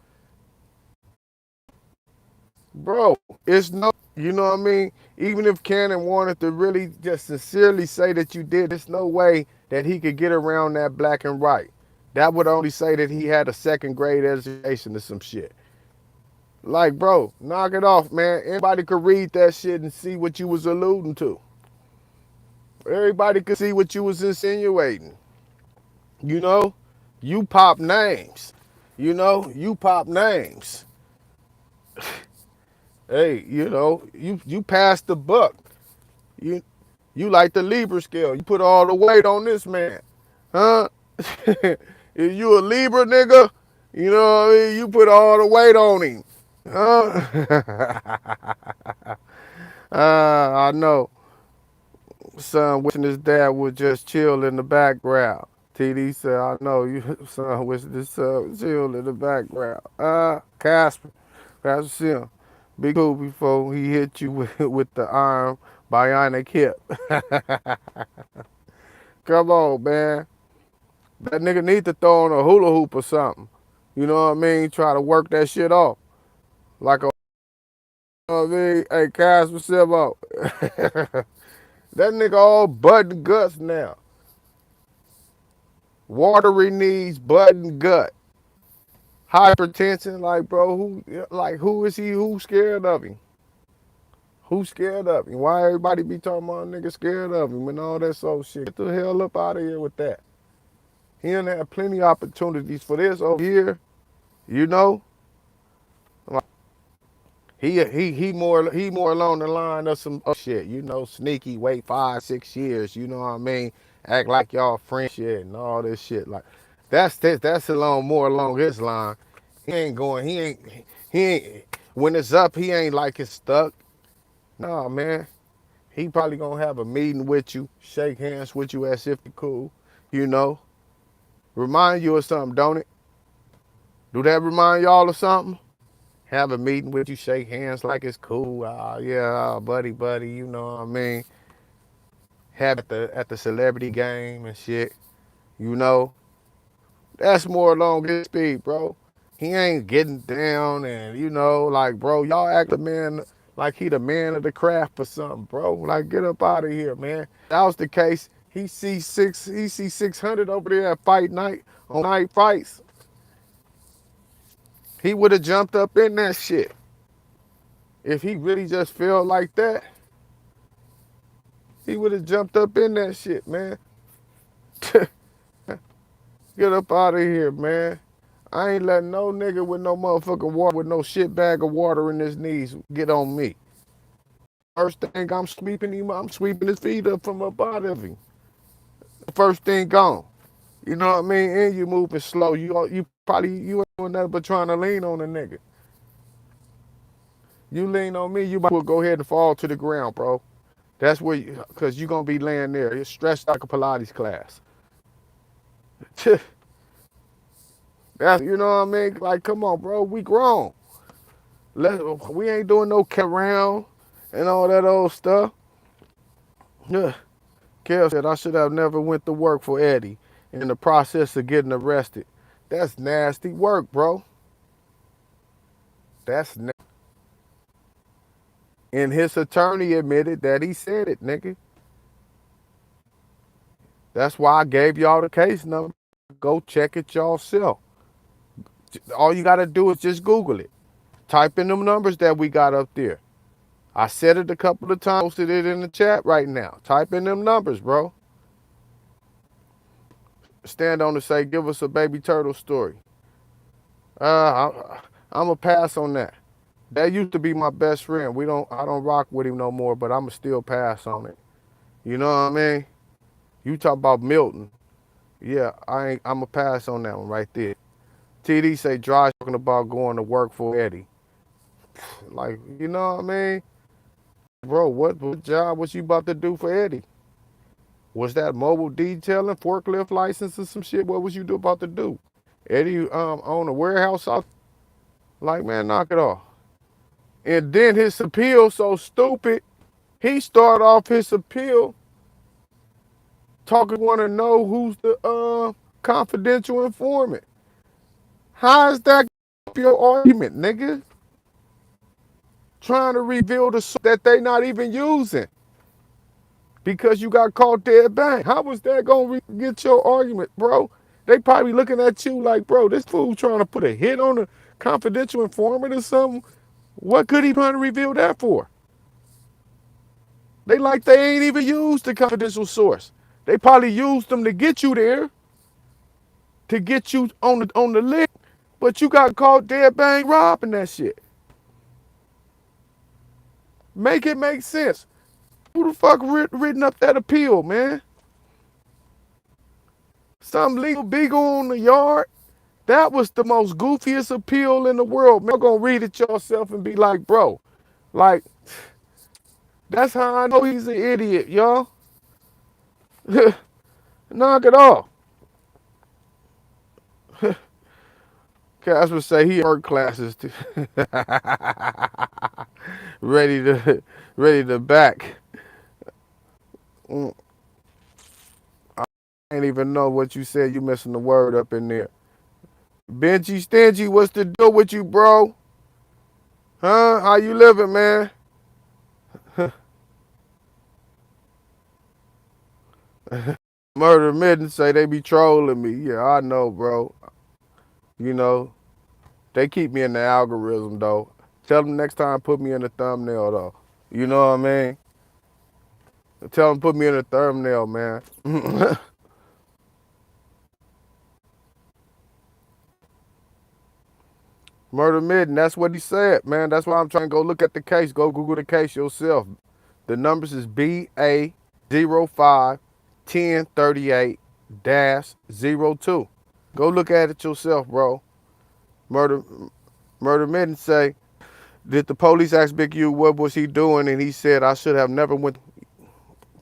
Bro, it's no, you know what I mean? Even if Cannon wanted to really just sincerely say that you did, there's no way that he could get around that black and white. That would only say that he had a second grade education or some shit. Like, bro, knock it off, man. Anybody could read that shit and see what you was alluding to. Everybody could see what you was insinuating. You know? You pop names. You know? You pop names. Hey, you know, you passed the buck. You you like the Libra scale. You put all the weight on this man. Huh? If you a Libra nigga, you know what I mean? You put all the weight on him. Huh? I know. Son wishing his dad would just chill in the background. TD said, I know you son wishing his son would chill in the background. Casper. Casper Sim. Be cool before he hit you with the arm bionic hip. Come on, man. That nigga need to throw on a hula hoop or something. You know what I mean? Try to work that shit off. Like a, you know what I mean? Hey, Casper Sim. That nigga all butt and guts now. Watery knees, butt and gut. Hypertension, like bro, who is he? Who's scared of him? Who's scared of him? Why everybody be talking about nigga scared of him and all that soul shit? Get the hell up out of here with that. He done had plenty of opportunities for this over here, you know. Like, he more along the line of some shit, you know, sneaky, wait 5-6 years, you know what I mean? Act like y'all friends shit and all this shit. Like that's more along his line. He ain't when it's up, he ain't like it's stuck. Nah, man. He probably gonna have a meeting with you, shake hands with you as if you cool, you know. Remind you of something, don't it? Do that remind y'all of something? Have a meeting with you, shake hands like it's cool. Yeah, buddy, you know what I mean? Have at the celebrity game and shit, you know. That's more along his speed, bro. He ain't getting down and you know, like, bro, y'all act the man like he the man of the craft or something, bro. Like, get up out of here, man. If that was the case, he see 600 over there at fight night on night fights. He would have jumped up in that shit. If he really just felt like that, he would have jumped up in that shit, man. Get up out of here, man. I ain't letting no nigga with no motherfucking water, with no shit bag of water in his knees get on me. First thing I'm sweeping his feet up from up out of him. First thing gone. You know what I mean? And you moving slow. You ain't doing nothing but trying to lean on a nigga. You lean on me, you might well go ahead and fall to the ground, bro. That's where cause you gonna be laying there. You're stretched like a Pilates class. That's you know what I mean? Like, come on, bro. We grown. We ain't doing no around and all that old stuff. Yeah. Kel said I should have never went to work for Eddie in the process of getting arrested. That's nasty work, bro. And his attorney admitted that he said it, nigga. That's why I gave y'all the case number. Go check it yourself. All you gotta do is just Google it. Type in them numbers that we got up there. I said it a couple of times, posted it in the chat right now. Type in them numbers, bro. Stand on to say, give us a baby turtle story. I'm going to pass on that. That used to be my best friend. I don't rock with him no more, but I'm going to still pass on it. You know what I mean? You talk about Milton. Yeah, I'ma pass on that one right there. TD say Josh talking about going to work for Eddie. Like, you know what I mean? Bro, what job was you about to do for Eddie? Was that mobile detailing, forklift license, or some shit? What was you about to do? Eddie owned a warehouse out. Like, man, knock it off. And then his appeal so stupid. He started off his appeal talking, want to know who's the confidential informant. How is that your argument, nigga? Trying to reveal the source that they not even using because you got caught dead bang. How was that gonna get your argument, bro? They probably looking at you like, bro, this fool trying to put a hit on a confidential informant or something. What could he trying to reveal that for? They like they ain't even used the confidential source. They probably used them to get you there, to get you on the list, but you got caught dead bang robbing that shit. Make it make sense. Who the fuck written up that appeal, man? Some legal beagle on the yard. That was the most goofiest appeal in the world. Man, y'all gonna read it yourself and be like, bro, like, that's how I know he's an idiot, y'all. Knock it off. Casper say he art classes too. ready to ready to back. Mm, I ain't even know what you said. You missing the word up in there. Benji Stingy, what's the deal with you, bro? Huh? How you living, man? Murder Midden say they be trolling me. Yeah, I know, bro. You know, they keep me in the algorithm though. Tell them next time put me in the thumbnail though. You know what I mean? Tell them put me in the thumbnail, man. Murder Midden, that's what he said, man. That's why I'm trying to go look at the case. Go Google the case yourself. The numbers is BA 05 1038-02. Go look at it yourself, bro. Murder Murder Midden say, did the police ask Big U what was he doing? And he said, I should have never went.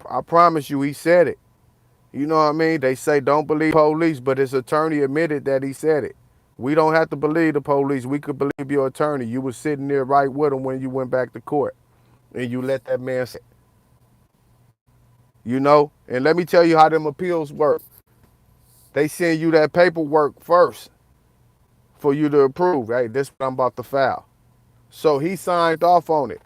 I promise you, he said it. You know what I mean? They say don't believe police, but his attorney admitted that he said it. We don't have to believe the police. We could believe your attorney. You was sitting there right with him when you went back to court. And you let that man say, you know? And let me tell you how them appeals work. They send you that paperwork first for you to approve. Hey, this is what I'm about to file. So he signed off on it.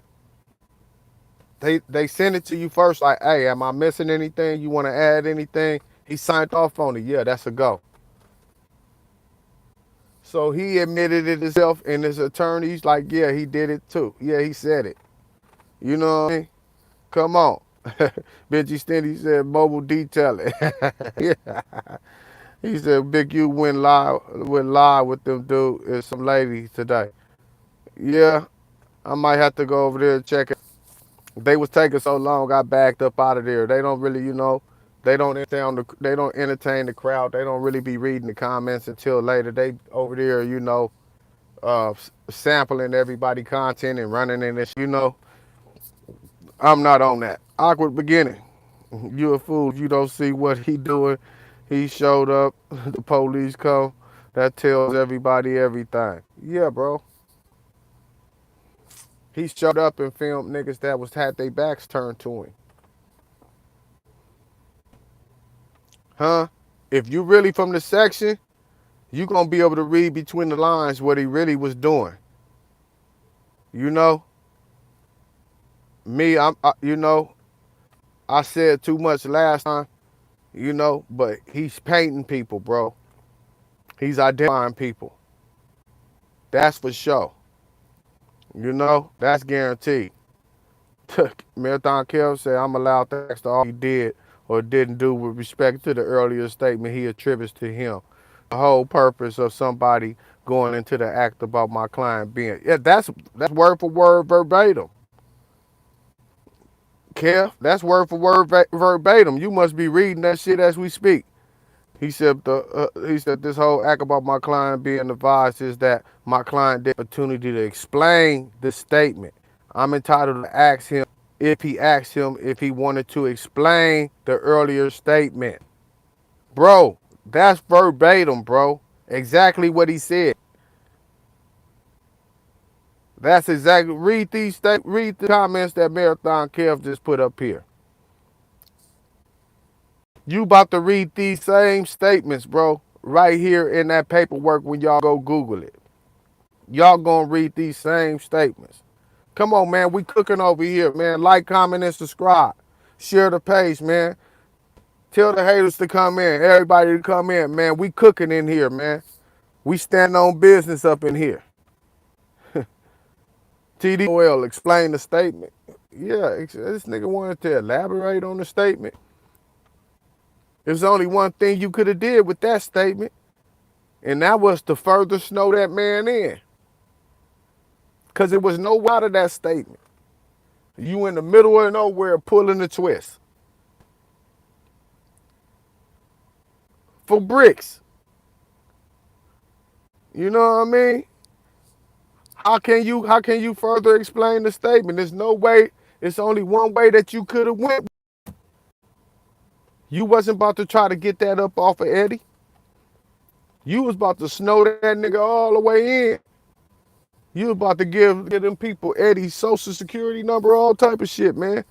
They send it to you first, like, hey, am I missing anything? You want to add anything? He signed off on it. Yeah, that's a go. So he admitted it himself, and his attorney's like, yeah, he did it too. Yeah, he said it. You know what I mean? Come on. Benji Stindy said mobile detailing. Yeah. He said Big U went live with them dude and some lady today. Yeah, I might have to go over there and check it. They was taking so long, I backed up out of there. They don't really, they don't entertain the crowd. They don't really be reading the comments until later. They over there, sampling everybody content and running in this. I'm not on that. Awkward beginning. You a fool if you don't see what he doing. He showed up. The police come. That tells everybody everything. Yeah, bro. He showed up and filmed niggas that had their backs turned to him. Huh? If you really from the section, you gonna be able to read between the lines what he really was doing. You know, me, I said too much last time. But he's painting people, bro. He's identifying people. That's for sure. That's guaranteed. Marathon Kev said, I'm allowed thanks to all he did or didn't do with respect to the earlier statement he attributes to him. The whole purpose of somebody going into the act about my client being, yeah, that's word for word verbatim. Kev, that's word for word verbatim. You must be reading that shit as we speak. He said this whole act about my client being advised is that my client did opportunity to explain the statement. I'm entitled to ask him if he wanted to explain the earlier statement. Bro, that's verbatim, bro. Exactly what he said. That's exactly read the comments that Marathon Kev just put up here. You about to read these same statements, bro, right here in that paperwork when y'all go Google it. Y'all gonna read these same statements. Come on, man. We cooking over here, man. Like, comment, and subscribe. Share the page, man. Tell the haters to come in. Everybody to come in, man. We cooking in here, man. We stand on business up in here. TD Well, explain the statement. Yeah, this nigga wanted to elaborate on the statement. There's only one thing you could have did with that statement, and that was to further snow that man in. Because it was no out of that statement. You in the middle of nowhere pulling a twist. For bricks. You know what I mean? How can you further explain the statement? There's no way, it's only one way that you could have went. You wasn't about to try to get that up off of Eddie. You was about to snow that nigga all the way in. You was about to give them people Eddie's social security number, all type of shit, man.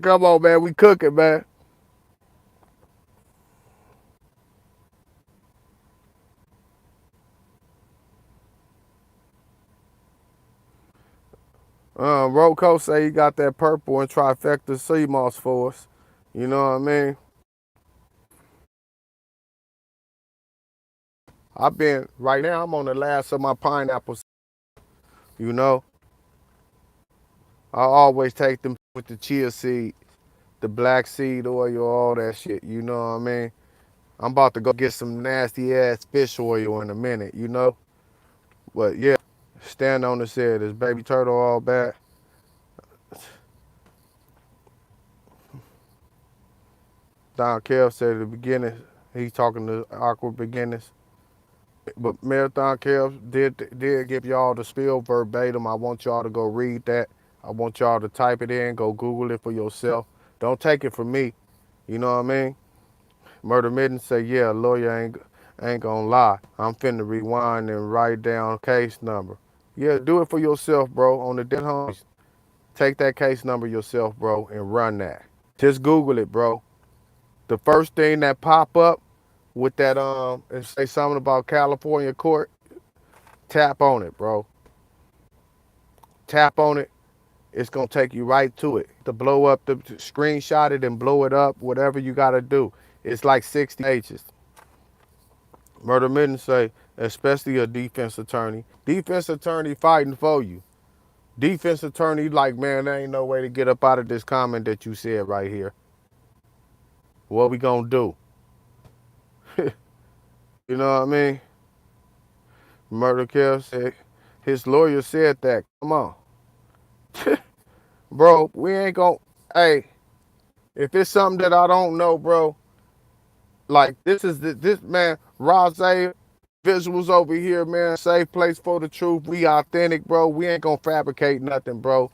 Come on, man. We cooking, man. Rocco say he got that purple and trifecta sea moss for us. You know what I mean? Right now, I'm on the last of my pineapples. You know, I always take them with the chia seed, the black seed oil, all that shit. You know what I mean? I'm about to go get some nasty ass fish oil in a minute, you know? But yeah, stand on the said, is baby turtle all bad? Don Kev said at the beginning, he's talking to awkward beginnings. But Marathon Kev did give y'all the spill verbatim. I want y'all to go read that. I want y'all to type it in, go Google it for yourself. Don't take it from me. You know what I mean? Murder Mitten say, yeah, lawyer ain't gonna lie. I'm finna rewind and write down case number. Yeah, do it for yourself, bro. On the dead homies. Take that case number yourself, bro, and run that. Just Google it, bro. The first thing that pop up with that and say something about California court, tap on it, bro. Tap on it. It's gonna take you right to it. To blow up the screenshot it and blow it up, whatever you gotta do. It's like 60 pages. Murder Mitten say, especially a defense attorney. Defense attorney fighting for you. Defense attorney like, man, there ain't no way to get up out of this comment that you said right here. What we gonna do? You know what I mean? Murder Kev said, his lawyer said that. Come on. Bro, we ain't gonna, hey, if it's something that I don't know, bro, like this man, Roz visuals over here, man, safe place for the truth. We authentic, bro. We ain't gonna fabricate nothing, bro,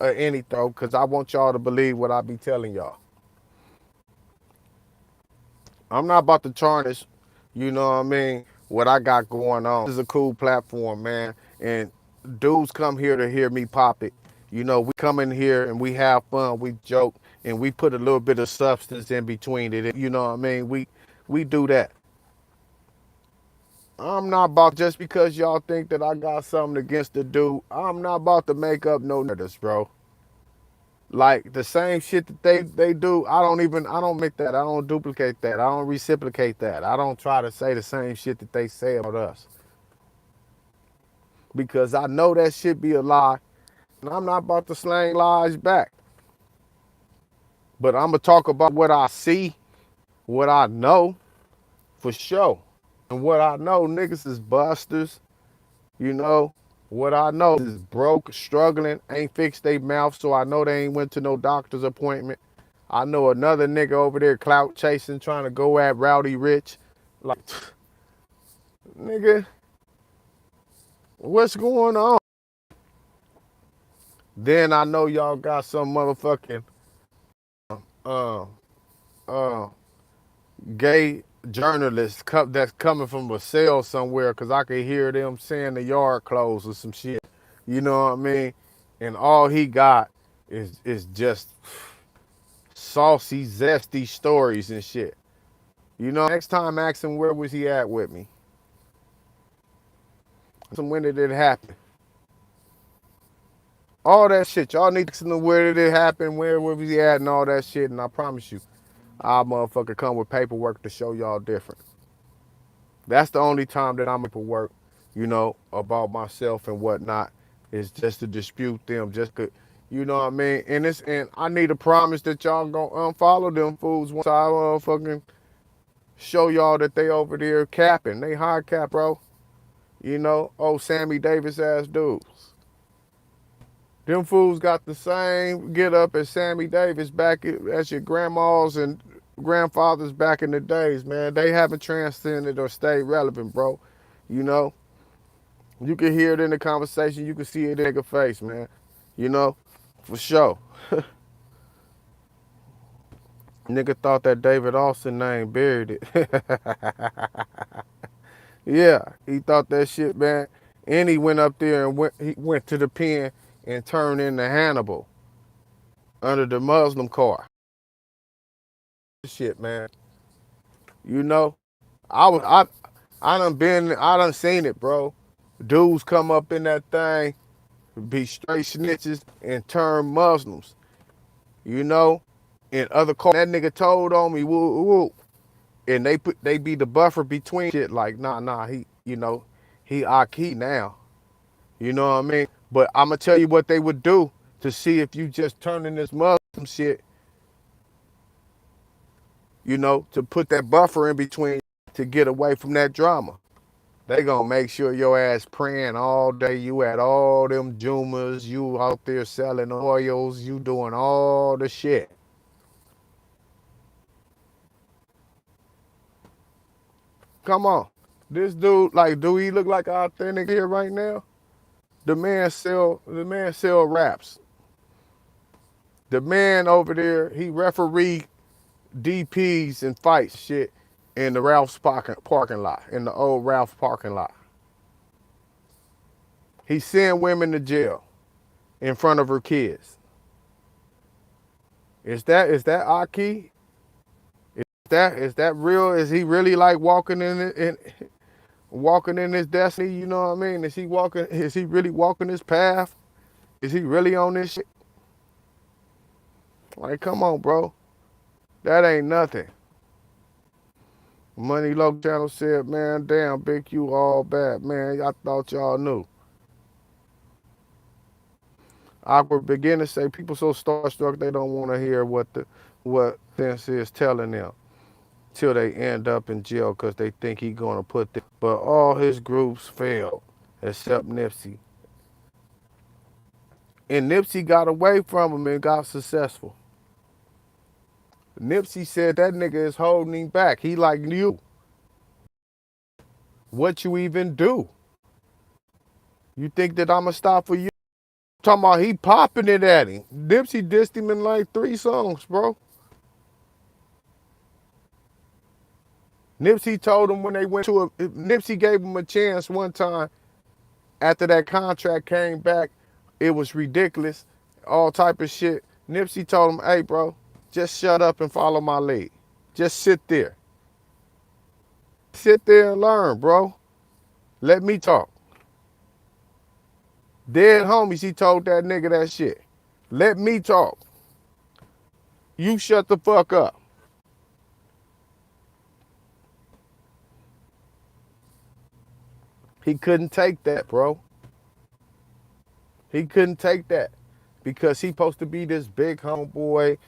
anything, because I want y'all to believe what I be telling y'all. I'm not about to tarnish, you know what I mean, what I got going on. This is a cool platform, man. And dudes come here to hear me pop it. You know, we come in here and we have fun, we joke, and we put a little bit of substance in between it. You know what I mean? We do that. I'm not about, just because y'all think that I got something against the dude, I'm not about to make up no narratives, bro. Like the same shit that they do, I don't make that. I don't duplicate that. I don't reciprocate that. I don't try to say the same shit that they say about us. Because I know that shit be a lie. And I'm not about to slang lies back. But I'm gonna talk about what I see, what I know, for sure. And what I know, niggas is busters, you know. What I know is broke, struggling, ain't fixed their mouth, so I know they ain't went to no doctor's appointment. I know another nigga over there clout chasing, trying to go at Rowdy Rich. Like, nigga, what's going on? Then I know y'all got some motherfucking uh uh gay journalists that's coming from a cell somewhere because I could hear them saying the yard closed or some shit. You know what I mean? And all he got is just saucy, zesty stories and shit. You know, next time ask him where was he at with me. So when did it happen? All that shit. Y'all need to ask him where did it happen, where was he at and all that shit. And I promise you, I'll motherfucker come with paperwork to show y'all different. That's the only time that I'm paperwork, you know, about myself and whatnot, is just to dispute them, just to, you know what I mean? And I need a promise that y'all gonna unfollow them fools once I fucking show y'all that they over there capping. They high cap, bro. You know, Sammy Davis ass dudes. Them fools got the same get up as Sammy Davis back as your grandmas and grandfathers back in the days, man. They haven't transcended or stayed relevant, bro. You know, you can hear it in the conversation. You can see it in their face, man. You know, for sure. Nigga thought that David Austin name buried it. Yeah, he thought that shit, man. And he went up there and he went to the pen and turned into Hannibal under the Muslim car. Shit, man. You know, I done seen it, bro. Dudes come up in that thing, be straight snitches and turn Muslims. You know, and other cars. That nigga told on me, woo woo, and they be the buffer between shit. Like nah, he, you know, he Aki now. You know what I mean? But I'm gonna tell you what they would do to see if you just turning this Muslim shit. You know, to put that buffer in between to get away from that drama. They gonna make sure your ass praying all day. You at all them Jumas. You out there selling oils. You doing all the shit. Come on. This dude, like, do he look like an authentic here right now? The man sell raps. The man over there, he referee DPs and fights shit in the Ralph's parking lot, in the old Ralph parking lot. He sent women to jail in front of her kids. Is that Aki? Is that real? Is he really like walking in his destiny? You know what I mean? Is he really walking his path? Is he really on this shit? Like, come on, bro. That ain't nothing. Money Low Channel said, man, damn, Big Q all bad. Man, I thought y'all knew. Awkward beginners say people so starstruck they don't want to hear what sense is telling them till they end up in jail because they think he gonna put them. But all his groups failed except Nipsey. And Nipsey got away from him and got successful. Nipsey said that nigga is holding him back. He like you. What you even do? You think that I'ma stop for you? Talking about he popping it at him. Nipsey dissed him in like 3 songs, bro. Nipsey told him when they went to Nipsey gave him a chance one time after that contract came back. It was ridiculous, all type of shit. Nipsey told him, hey, bro, just shut up and follow my lead. Just sit there. Sit there and learn, bro. Let me talk. Dead homies, he told that nigga that shit. Let me talk. You shut the fuck up. He couldn't take that, bro. He couldn't take that because he supposed to be this big homeboy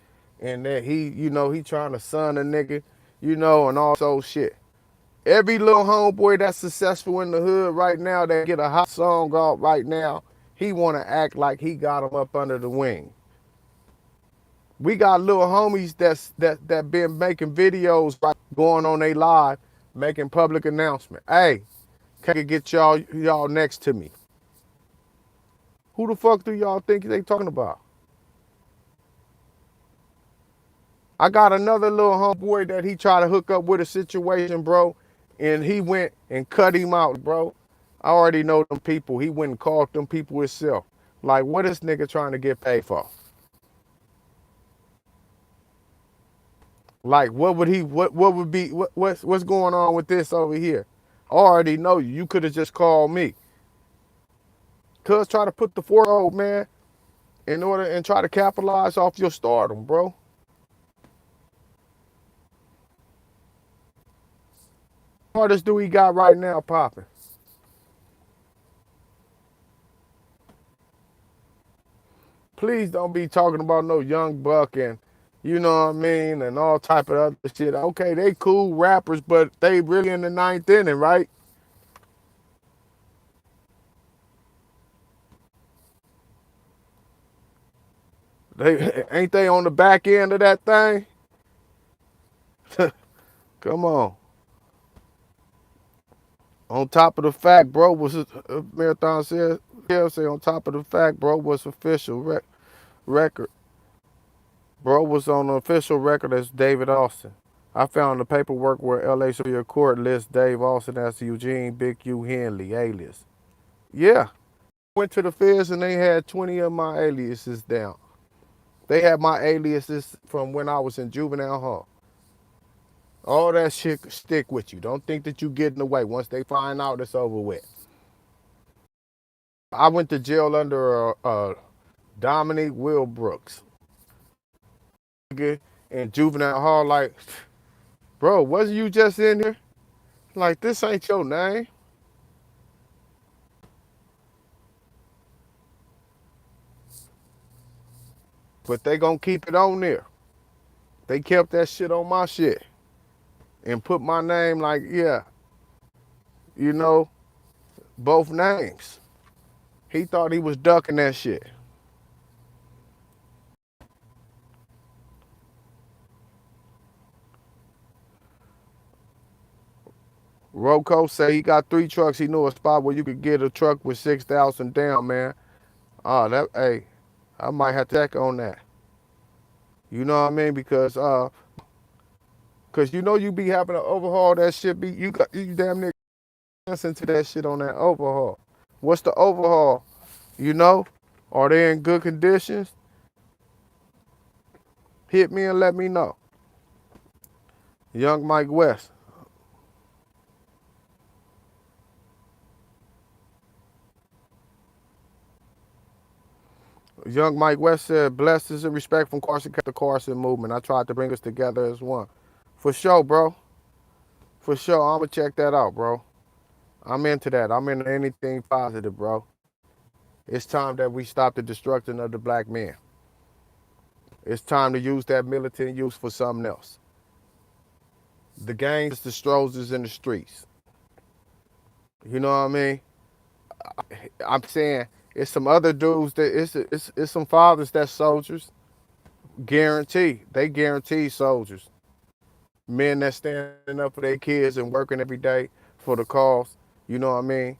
and that he, you know, he trying to son a nigga, you know, and all so shit. Every little homeboy that's successful in the hood right now that get a hot song out right now, he want to act like he got them up under the wing. We got little homies that been making videos, right, going on they live, making public announcement. Hey, can I get y'all next to me? Who the fuck do y'all think they talking about? I got another little homeboy that he tried to hook up with a situation, bro, and he went and cut him out, bro. I already know them people. He went and called them people himself. Like, what is nigga trying to get paid for? Like, what would he? What would be? What's going on with this over here? I already know you. You could have just called me. Cuz try to put the 4-0 man in order and try to capitalize off your stardom, bro. What artist do he got right now popping? Please don't be talking about no young buck and you know what I mean and all type of other shit. Okay, they cool rappers, but they really in the ninth inning, right? They ain't they on the back end of that thing? Come on. On top of the fact, bro, was Marathon said, yeah, say on top of the fact, bro, was official record. Bro was on the official record as David Austin. I found the paperwork where LA Superior Court lists Dave Austin as Eugene Big U Henley, alias. Yeah. Went to the feds and they had 20 of my aliases down. They had my aliases from when I was in juvenile hall. All that shit could stick with you. Don't think that you getting away. Once they find out, it's over with. I went to jail under Dominique Will Brooks. In juvenile hall, like, bro, wasn't you just in here? Like, this ain't your name. But they gonna keep it on there. They kept that shit on my shit and put my name like, yeah, you know, both names. He thought he was ducking that shit. Rocco say he got 3 trucks. He knew a spot where you could get a truck with 6,000 down, man. Oh, that, hey, I might have to check on that. You know what I mean? Cause you know you be having to overhaul that shit. You damn near listen to that shit on that overhaul. What's the overhaul? You know? Are they in good conditions? Hit me and let me know. Young Mike West. Young Mike West said, blessings and respect from Carson kept the Carson movement. I tried to bring us together as one. For sure, bro. For sure. I'ma check that out, bro. I'm into that. I'm into anything positive, bro. It's time that we stop the destruction of the black man. It's time to use that militant use for something else. The gangs, the strolls in the streets. You know what I mean? I'm saying it's some other dudes that it's some fathers that's soldiers. Guarantee. They guarantee soldiers. Men that standing up for their kids and working every day for the cause. You know what I mean?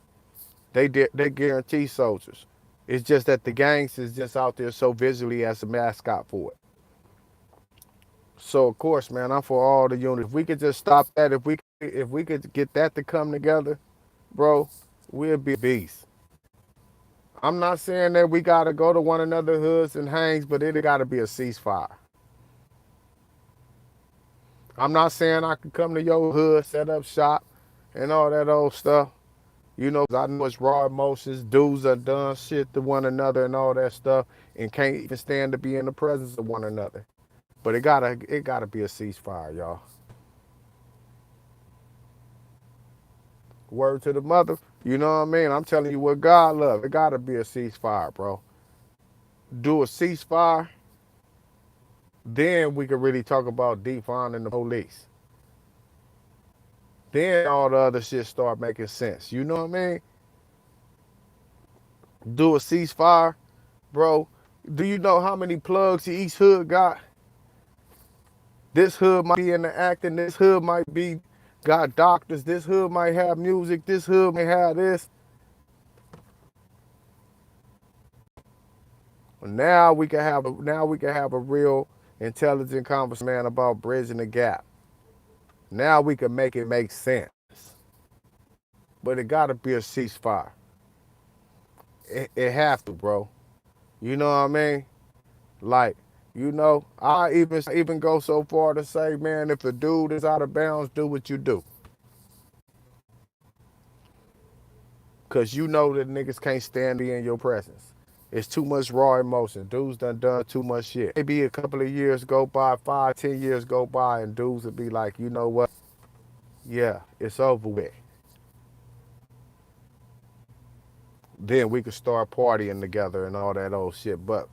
They guarantee soldiers. It's just that the gangs is just out there so visually as a mascot for it. So of course, man, I'm for all the units. If we could just stop that, if we could get that to come together, bro, we'll be beasts. I'm not saying that we gotta go to one another hoods and hangs, but it gotta be a ceasefire. I'm not saying I could come to your hood, set up shop, and all that old stuff. You know, I know it's raw emotions. Dudes are done shit to one another and all that stuff, and can't even stand to be in the presence of one another. But it gotta be a ceasefire, y'all. Word to the mother. You know what I mean? I'm telling you what God love. It gotta be a ceasefire, bro. Do a ceasefire, then we could really talk about defunding the police. Then all the other shit start making sense. You know what I mean? Do a ceasefire, bro. Do you know how many plugs each hood got? This hood might be in the acting. This hood might be got doctors. This hood might have music. This hood might have this. Now we can have a real intelligent conversation, man, about bridging the gap. Now we can make it make sense. But it gotta be a ceasefire. It have to, bro. You know what I mean? Like, I even go so far to say, man, if a dude is out of bounds, do what you do. Cause you know that niggas can't stand to be in your presence. It's too much raw emotion. Dudes done too much shit. Maybe a couple of years go by, 5, 10 years go by, and dudes will be like, you know what? Yeah, it's over with. Then we could start partying together and all that old shit. But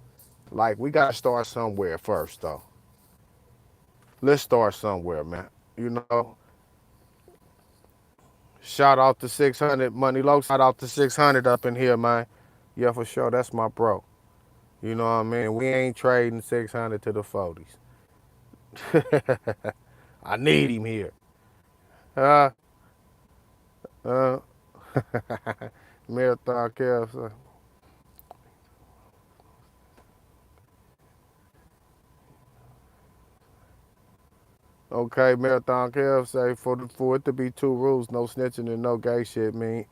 like, we gotta start somewhere first, though. Let's start somewhere, man. You know, shout out to 600 Money Low. Shout out to 600 up in here, man. Yeah, for sure. That's my bro. You know what I mean? We ain't trading 600 to the 40s. I need him here. Uh, uh, Marathon Kev. Okay, Marathon Kev say for it to be two rules, no snitching and no gay shit, mean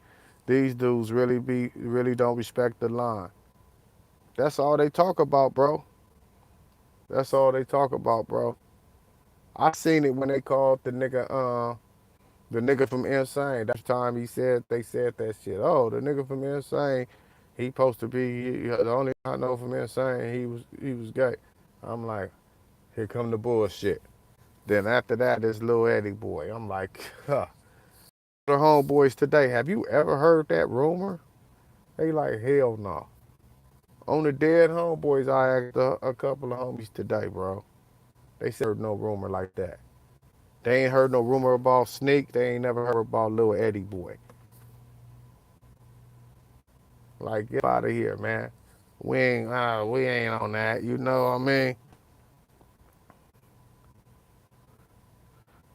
these dudes really don't respect the line. That's all they talk about, bro. That's all they talk about, bro. I seen it when they called the nigga from Insane. That's the time they said that shit. Oh, the nigga from Insane, he supposed to be the only I know from Insane. He was gay. I'm like, here come the bullshit. Then after that, this little Eddie boy. I'm like, huh. The homeboys today, have you ever heard that rumor? They like, hell no. On the dead homeboys, I asked a couple of homies today, bro. They said no rumor like that. They ain't heard no rumor about Sneak. They ain't never heard about little Eddie boy. Like, get out of here, man. We ain't on that. You know what I mean?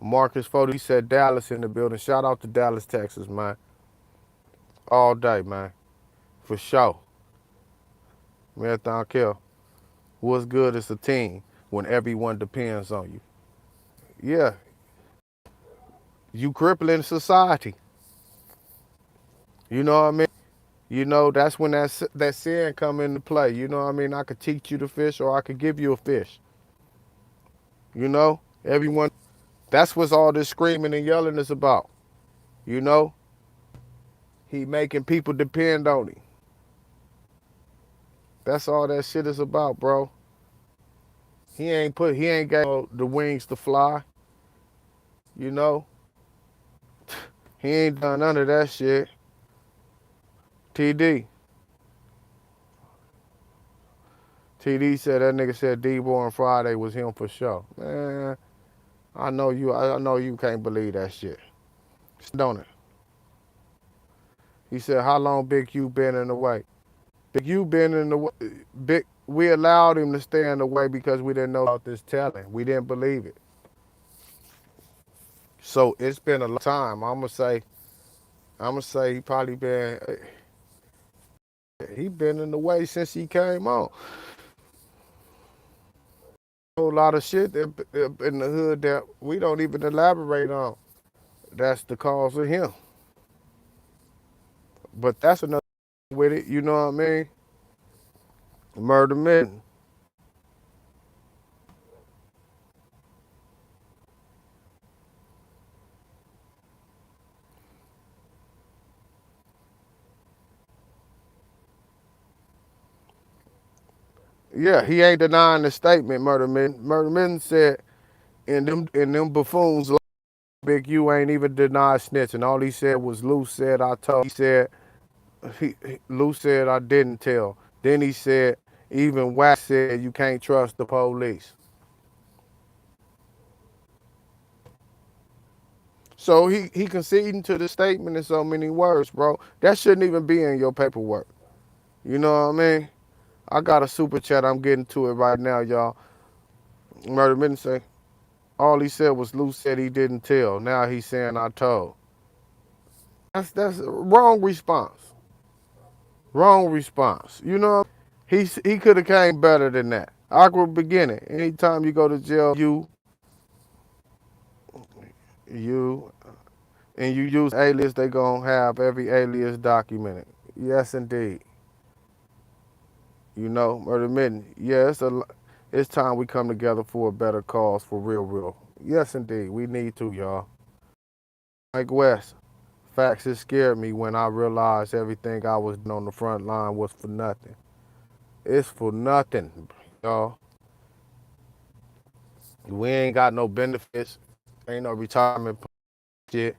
Marcus Photo, he said Dallas in the building. Shout out to Dallas, Texas, man. All day, man. For sure. Marathon Kill. What's good is a team when everyone depends on you. Yeah, you crippling society. You know what I mean? You know, that's when that sin come into play. You know what I mean? I could teach you to fish or I could give you a fish. You know? Everyone, that's what all this screaming and yelling is about. You know? He making people depend on him. That's all that shit is about, bro. He ain't got the wings to fly. You know? He ain't done none of that shit. TD. TD said that nigga said D-Boy on Friday was him for sure. Man, I know you can't believe that shit. Don't it? He said, how long Big Q been in the way? Big Q been in the way. We allowed him to stay in the way because we didn't know about this talent. We didn't believe it. So it's been a long time. I'm gonna say he been in the way since he came on. A whole lot of shit in the hood that we don't even elaborate on. That's the cause of him. But that's another with it, you know what I mean? Murder men. Yeah, he ain't denying the statement, Murder Men. Murder Men said in them buffoons like Big U ain't even denied snitching. All he said was Luce said I told. He said Luce said I didn't tell. Then he said even Wax said you can't trust the police. So he conceding to the statement in so many words, bro. That shouldn't even be in your paperwork. You know what I mean? I got a super chat. I'm getting to it right now, y'all. Murder Minute say, all he said was Luce said he didn't tell. Now he's saying I told. That's a wrong response. Wrong response. You know, he could have came better than that. Awkward beginning. Anytime you go to jail, you, and you use alias, they gonna have every alias documented. Yes, indeed. You know, Murder Midden. Yeah, it's time we come together for a better cause for real, real. Yes, indeed. We need to, y'all. Mike West. Facts, it scared me when I realized everything I was doing on the front line was for nothing. It's for nothing, y'all. We ain't got no benefits. Ain't no retirement shit.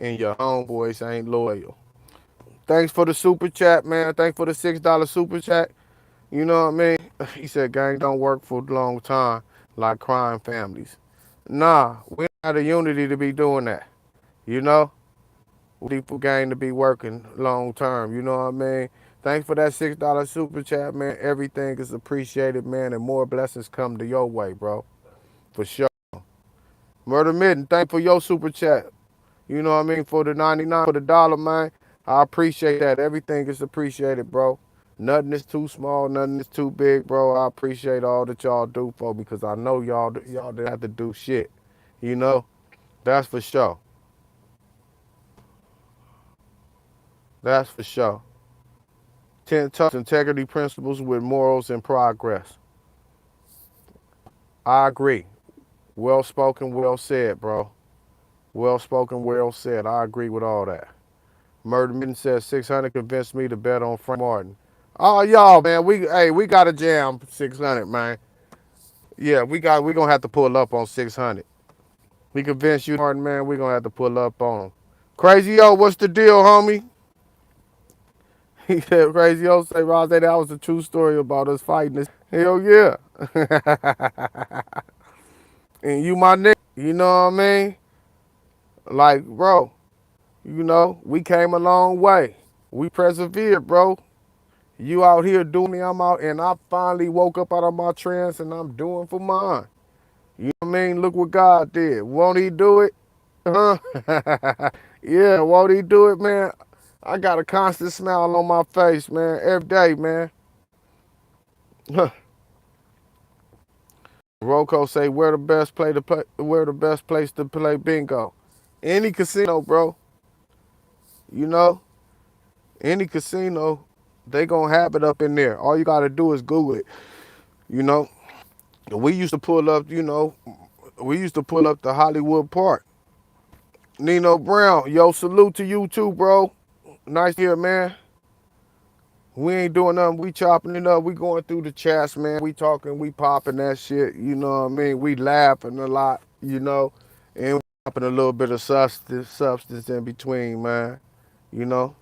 And your homeboys ain't loyal. Thanks for the super chat, man. Thanks for the $6 super chat. You know what I mean? He said gang don't work for a long time like crime families. Nah, we ain't got the unity to be doing that. You know? We need for gang to be working long term. You know what I mean? Thanks for that $6 super chat, man. Everything is appreciated, man, and more blessings come to your way, bro. For sure. Murder Midden, thank for your super chat. You know what I mean? For the 99, for the dollar, man. I appreciate that. Everything is appreciated, bro. Nothing is too small, nothing is too big, bro. I appreciate all that y'all do for me because I know y'all didn't have to do shit. You know? That's for sure. That's for sure. 10 tough integrity principles with morals and progress. I agree. Well spoken, well said, bro. Well spoken, well said. I agree with all that. Murder Mitten says 600 convinced me to bet on Frank Martin. Oh y'all, man, we got a jam 600, man. Yeah, we gonna have to pull up on 600. We convinced you, Martin, man. We gonna have to pull up on him. Crazy O, what's the deal, homie? He said, Crazy O say, Roz, that was a true story about us fighting this. Hell yeah. And you my nigga. You know what I mean? Like, bro, you know, we came a long way. We persevered, bro. You out here doing me, I'm out, and I finally woke up out of my trance and I'm doing for mine. You know what I mean? Look what God did. Won't he do it? Huh? Yeah, won't he do it, man? I got a constant smile on my face, man, every day, man. Rocco say, where the best place to play bingo? Any casino, bro. You know, any casino, they gonna have it up in there. All you gotta do is Google it. You know, we used to pull up. We used to pull up to Hollywood Park. Nino Brown, yo, salute to you too, bro. Nice here, man. We ain't doing nothing. We chopping it up. We going through the chats, man. We talking, we popping that shit. You know what I mean? We laughing a lot, and we popping a little bit of substance in between, man. You know.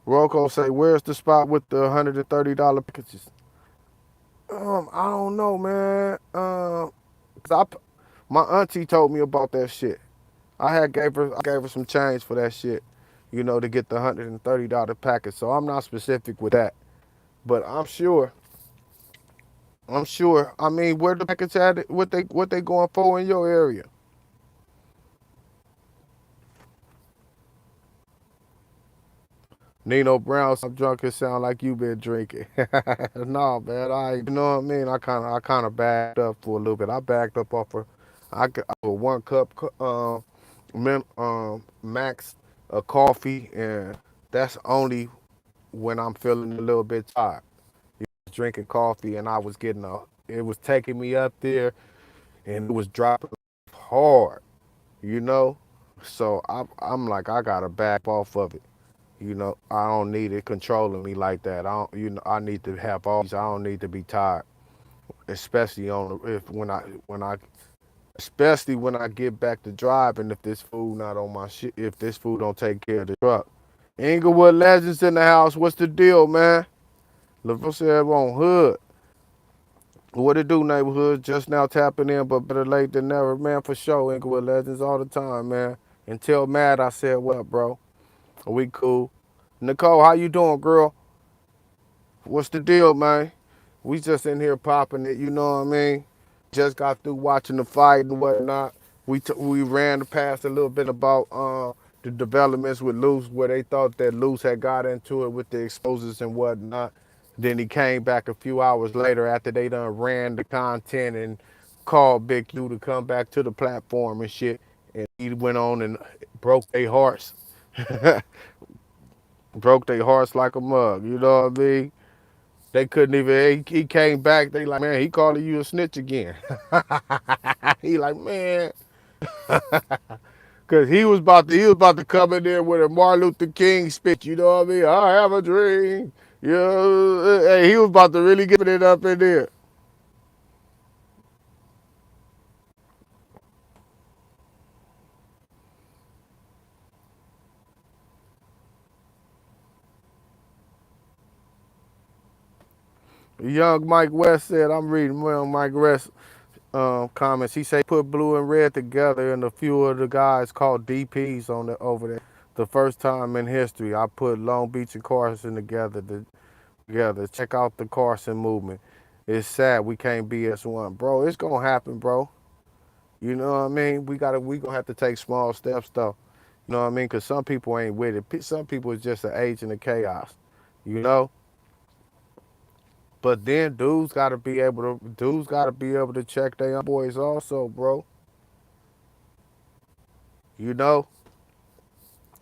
Rocco say, where's the spot with the $130 packages? I don't know, man. 'Cause my auntie told me about that shit. I gave her some change for that shit, to get the $130 package. So I'm not specific with that, but I'm sure. I mean, where the package at? What they going for in your area? Nino Brown, I'm drunk. It sound like you been drinking. No, man. You know what I mean. I kind of backed up for a little bit. I backed up off of, I got a 1 cup, max coffee, and that's only when I'm feeling a little bit tired. Drinking coffee, and it was taking me up there, and it was dropping hard, you know. So I'm like, I gotta back off of it. I don't need it controlling me like that. I don't, I need to have all these. I don't need to be tired, especially especially when I get back to driving. If this food not on my shit, if this food don't take care of the truck. Inglewood Legends in the house. What's the deal, man? LaVille said on hood. What it do, neighborhood? Just now tapping in, but better late than never, man. For sure, Inglewood Legends all the time, man. Until Mad, I said, "What up, bro? We cool." Nicole, how you doing, girl? What's the deal, man? We just in here popping it, you know what I mean? Just got through watching the fight and whatnot. We ran past a little bit about the developments with Luce, where they thought that Luce had got into it with the explosives and whatnot. Then he came back a few hours later after they done ran the content and called Big U to come back to the platform and shit. And he went on and broke their hearts. Broke their hearts like a mug, you know what I mean? They couldn't even. He came back. They like, man, he calling you a snitch again. He like, man, cause he was about to come in there with a Martin Luther King speech. You know what I mean? I have a dream. You know, hey, he was about to really give it up in there. Young Mike West said, I'm reading young Mike West comments. He say put blue and red together, and a few of the guys called DPs on the over there. The first time in history, I put Long Beach and Carson together. Check out the Carson movement. It's sad we can't be as one, bro. It's gonna happen, bro. You know what I mean? We gonna have to take small steps though. You know what I mean? Cause some people ain't with it. Some people is just an agent of chaos. You know. But then dudes gotta be able to check their boys also, bro. You know,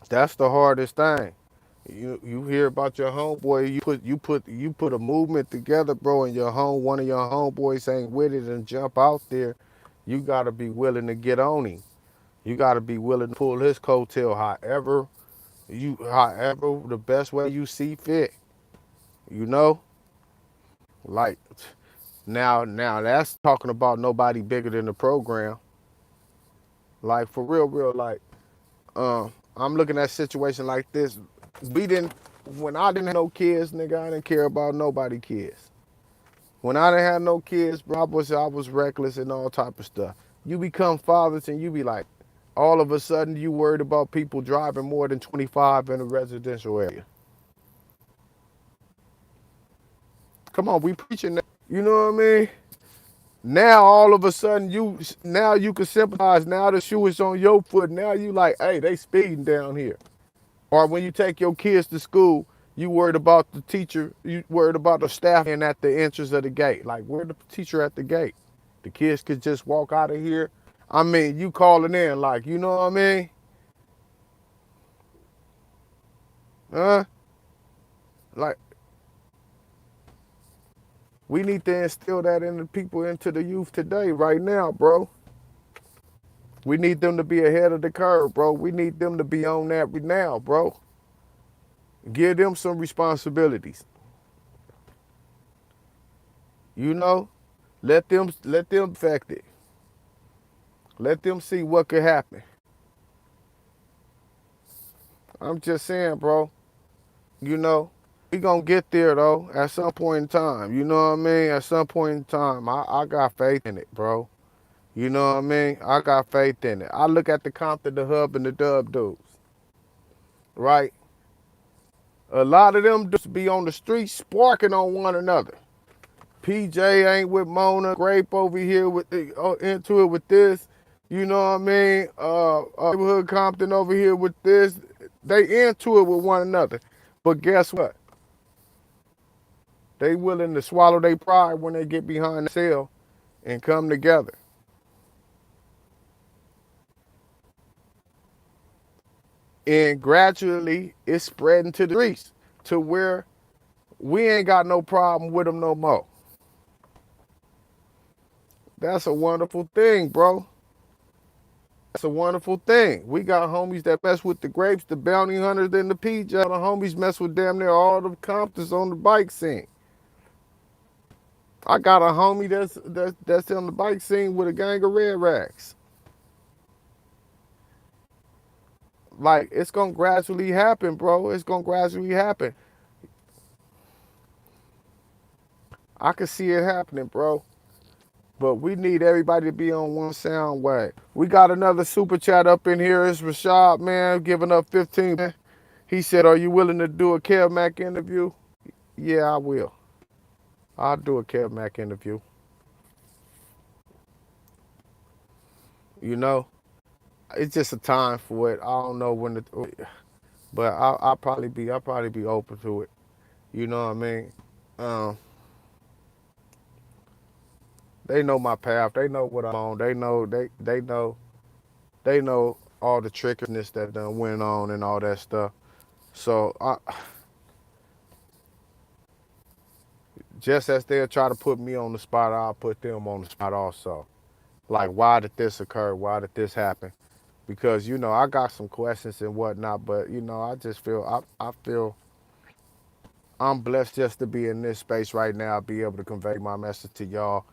that's the hardest thing. You hear about your homeboy, you put a movement together, bro, and one of your homeboys ain't with it and jump out there, you gotta be willing to get on him. You gotta be willing to pull his coattail however the best way you see fit. You know? Like now that's talking about nobody bigger than the program. Like for real, like I'm looking at a situation like this. We didn't When I didn't have no kids, nigga, I didn't care about nobody kids. When I didn't have no kids, bro, I was reckless and all type of stuff. You become fathers and you be like, all of a sudden you worried about people driving more than 25 in a residential area. Come on, we preaching that. You know what I mean? Now all of a sudden you can sympathize. Now the shoe is on your foot. Now you like, hey, they speeding down here. Or when you take your kids to school, you worried about the teacher, you worried about the staff and at the entrance of the gate. Like, where the teacher at the gate? The kids could just walk out of here. I mean, you calling in, like, you know what I mean? Huh? Like, we need to instill that in the people, into the youth today, right now, bro. We need them to be ahead of the curve, bro. We need them to be on that right now, bro. Give them some responsibilities. You know? Let them affect it. Let them see what could happen. I'm just saying, bro. You know, we gonna get there though at some point in time. You know what I mean? At some point in time, I got faith in it, bro. You know what I mean? I got faith in it. I look at the Compton, the Hub, and the Dub dudes, right? A lot of them dudes be on the street sparking on one another. PJ ain't with Mona. Grape over here with into it with this. You know what I mean? Neighborhood Compton over here with this. They into it with one another. But guess what? They willing to swallow their pride when they get behind the cell and come together. And gradually it's spreading to the streets to where we ain't got no problem with them no more. That's a wonderful thing, bro. That's a wonderful thing. We got homies that mess with the grapes, the bounty hunters, and the PJ. The homies mess with damn near all the Comptons on the bike scene. I got a homie that's on the bike scene with a gang of red racks. Like, it's gonna gradually happen, bro. It's gonna gradually happen. I can see it happening, bro. But we need everybody to be on one sound wave. We got another super chat up in here. It's Rashad, man, giving up 15. Man. He said, "Are you willing to do a Kev Mack interview?" Yeah, I will. I'll do a Kev Mack interview. You know, it's just a time for it. I don't know when but I'll probably be open to it. You know what I mean? Um, they know my path. They know what I'm on. They know all the trickiness that done went on and all that stuff. So just as they'll try to put me on the spot, I'll put them on the spot also. Like, why did this occur? Why did this happen? Because I got some questions and whatnot, but I just feel I feel I'm blessed just to be in this space right now, be able to convey my message to y'all.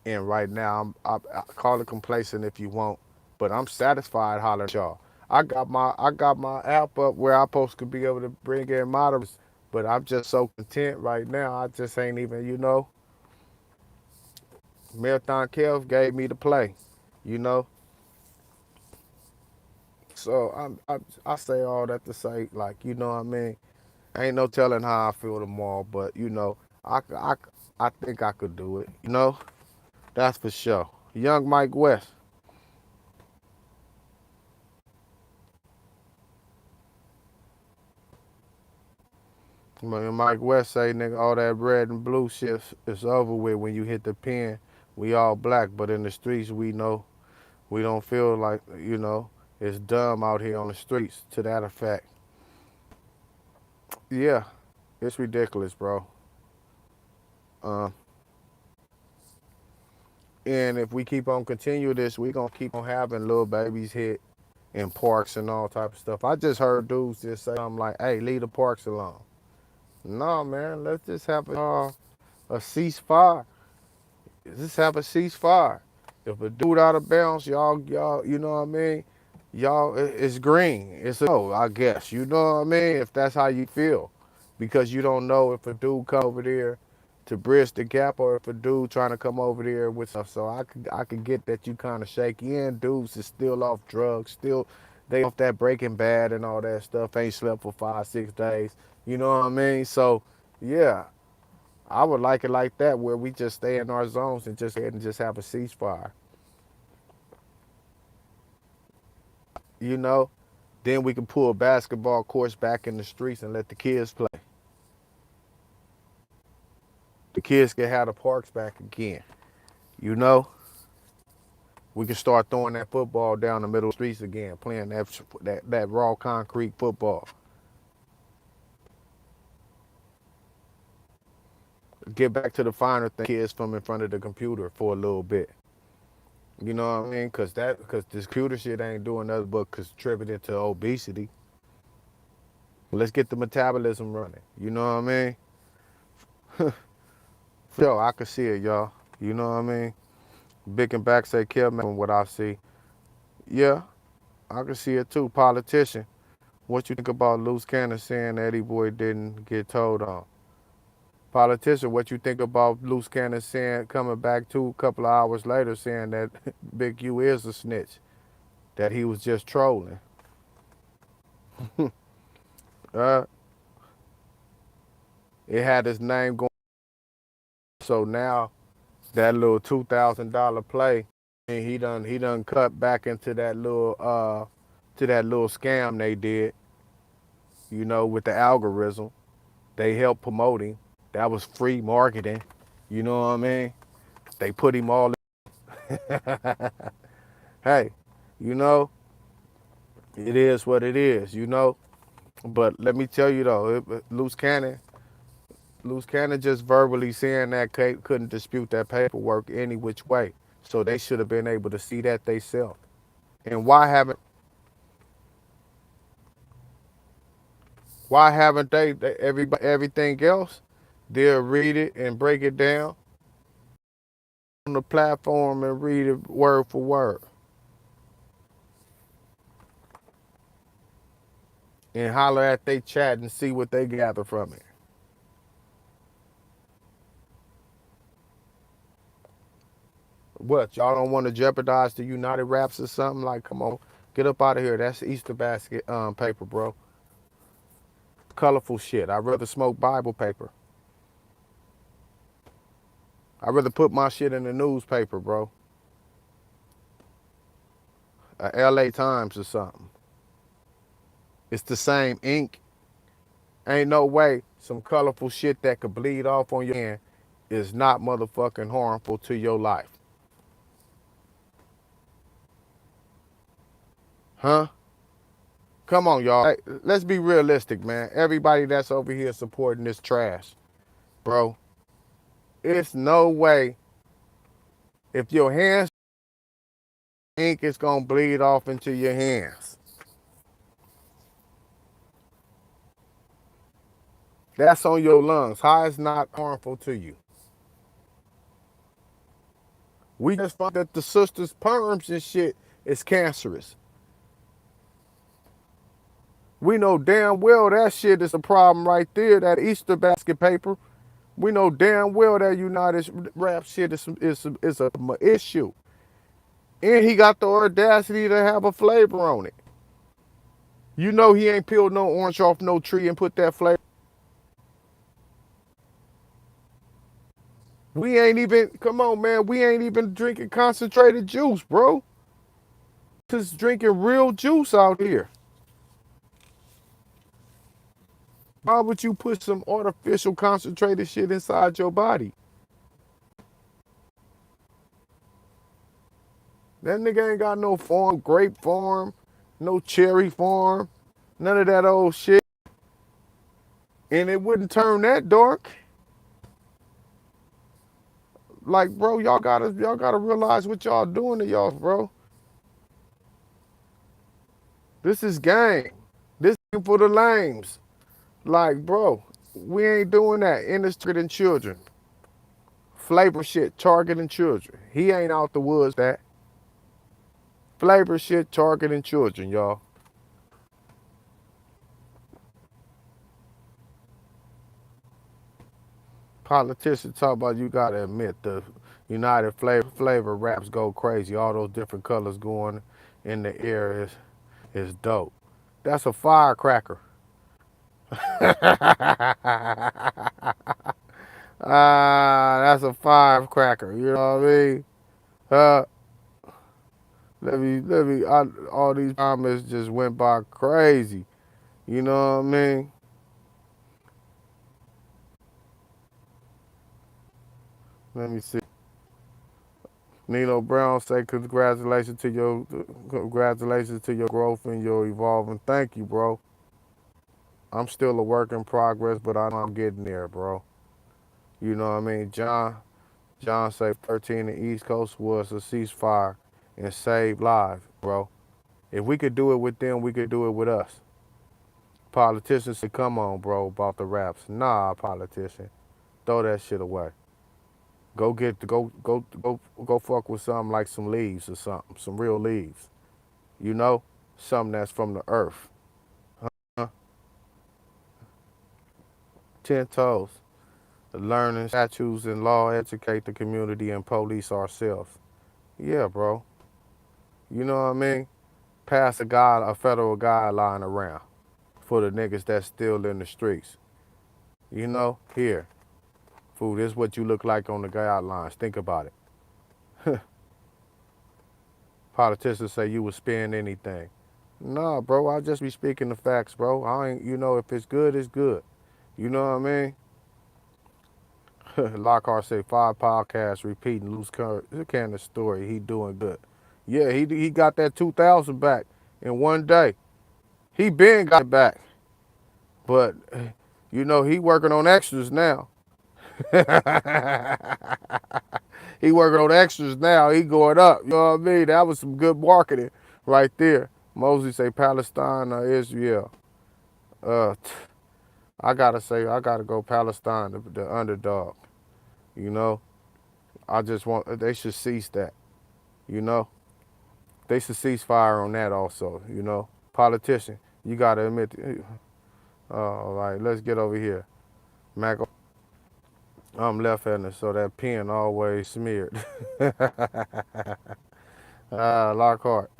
And right now, I call it complacent if you want, but I'm satisfied hollering at y'all. I got my app up where I'm supposed to be able to bring in moderators, but I'm just so content right now. I just ain't even, Marathon Kev gave me the play, you know. So I say all that to say, like, you know what I mean. Ain't no telling how I feel tomorrow, but I think I could do it, you know. That's for sure. Young Mike West. Mike West say, nigga, all that red and blue shit is over with when you hit the pen. We all black, but in the streets we know we don't feel like, it's dumb out here on the streets to that effect. Yeah, it's ridiculous, bro. Uh, and if we keep on continue this, we gonna keep on having little babies hit in parks and all type of stuff. I just heard dudes just say, I'm like, hey, leave the parks alone. No, man, let's just have a ceasefire. Just have a ceasefire. If a dude out of bounds, y'all, you know what I mean? Y'all, it's green. It's a no, I guess. You know what I mean? If that's how you feel. Because you don't know if a dude come over there to bridge the gap or if a dude trying to come over there with stuff. So I could get that you kind of shaky in. Dudes is still off drugs, still they off that Breaking Bad and all that stuff. Ain't slept for 5, 6 days. You know what I mean? So yeah, I would like it like that where we just stay in our zones and just have a ceasefire. You know, then we can pull basketball courts back in the streets and let the kids play. The kids can have the parks back again. You know, we can start throwing that football down the middle of the streets again, playing that raw concrete football. Get back to the finer things, kids from in front of the computer for a little bit. You know what I mean? Cause this computer shit ain't doing nothing but contributing to obesity. Let's get the metabolism running. You know what I mean? Yo, I can see it, y'all. You know what I mean? Big and back say kill me from what I see. Yeah, I can see it too. Politician. What you think about Luce Cannon saying Eddie Boy didn't get told on? Politician, what you think about Luce Cannon saying coming back a couple of hours later saying that Big U is a snitch, that he was just trolling. uh, it had his name going. So now that little $2,000 play, and he done cut back into that little scam they did, with the algorithm. They helped promoting. That was free marketing. You know what I mean? They put him all in. Hey, you know, it is what it is. But let me tell you though, Luce Cannon just verbally saying that couldn't dispute that paperwork any which way. So they should have been able to see that themselves. And why haven't everything else? They'll read it and break it down on the platform and read it word for word and holler at they chat and see what they gather from it. What, y'all don't want to jeopardize the United Raps or something? Like, come on, get up out of here. That's Easter basket paper, bro. Colorful shit. I'd rather smoke Bible paper. I'd rather put my shit in the newspaper, bro. LA Times or something. It's the same ink. Ain't no way some colorful shit that could bleed off on your hand is not motherfucking harmful to your life. Huh? Come on, y'all. Hey, let's be realistic, man. Everybody that's over here supporting this trash, bro, it's no way if your hands ink is gonna bleed off into your hands. That's on your lungs. How is not harmful to you? We just found that the sisters' perms and shit is cancerous. We know damn well that shit is a problem right there, that Easter basket paper. We know damn well that United Rap shit is a issue. And he got the audacity to have a flavor on it. You know he ain't peeled no orange off no tree and put that flavor. We ain't even, come on, man, we ain't even drinking concentrated juice, bro. Just drinking real juice out here. Why would you put some artificial concentrated shit inside your body? That nigga ain't got no farm, grape farm, no cherry farm, none of that old shit. And it wouldn't turn that dark. Like, bro, y'all gotta realize what y'all doing to y'all, bro. This is game. This is for the lames. Like, bro, we ain't doing that. Targeting children. Flavor shit, targeting children. He ain't out the woods that. Flavor shit, targeting children, y'all. Politicians talk about you gotta admit the United flavor raps go crazy. All those different colors going in the air is dope. That's a firecracker. That's a firecracker. You know what I mean? Uh, all these comments just went by crazy. You know what I mean? Let me see. Nino Brown say congratulations to your growth and your evolving. Thank you, bro. I'm still a work in progress, but I know I'm getting there, bro. You know what I mean? John say 13 in the East Coast was a ceasefire and saved lives, bro. If we could do it with them, we could do it with us. Politicians say, come on, bro, about the raps. Nah, politician. Throw that shit away. Go fuck with something like some leaves or something. Some real leaves. You know? Something that's from the earth. Huh? 10 toes. Learning statutes and law, educate the community and police ourselves. Yeah, bro. You know what I mean? Pass a federal guideline around for the niggas that's still in the streets. You know, here, fool, this is what you look like on the guidelines. Think about it. Politicians say you would spend anything. Nah, bro, I just be speaking the facts, bro. I ain't, you know, if it's good, it's good. You know what I mean? Lockhart say 5 podcasts repeating Luce Cannon story. He doing good. Yeah, he got that 2,000 back in one day. He been got it back, but you know he working on extras now. He working on extras now. He going up. You know what I mean? That was some good marketing right there. Mosley say Palestine or Israel. Uh, I gotta go Palestine, the underdog. You know, they should cease that. You know, they should cease fire on that also. You know, politician, you gotta admit. All right, let's get over here. Mac, I'm left-handed, so that pen always smeared. Lockhart,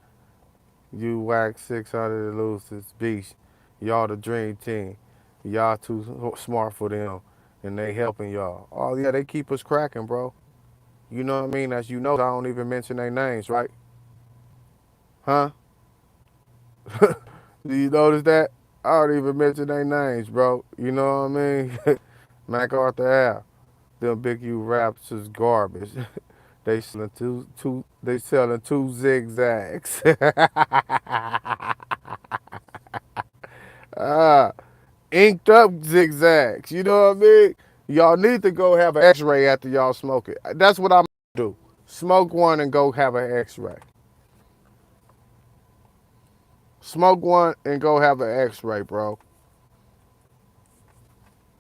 you whack 600 Luce's beast. Y'all the dream team. Y'all too smart for them, and they helping y'all. Oh yeah, they keep us cracking, bro. You know what I mean? As you know, I don't even mention their names, right? Huh? Do you notice that? I don't even mention their names, bro. You know what I mean? MacArthur Ave. Them big U raps is garbage. They selling two zigzags. ah, inked up zigzags. You know what I mean? Y'all need to go have an X-ray after y'all smoke it. That's what I'm gonna do. Smoke one and go have an X-ray. Smoke one and go have an X-ray, bro.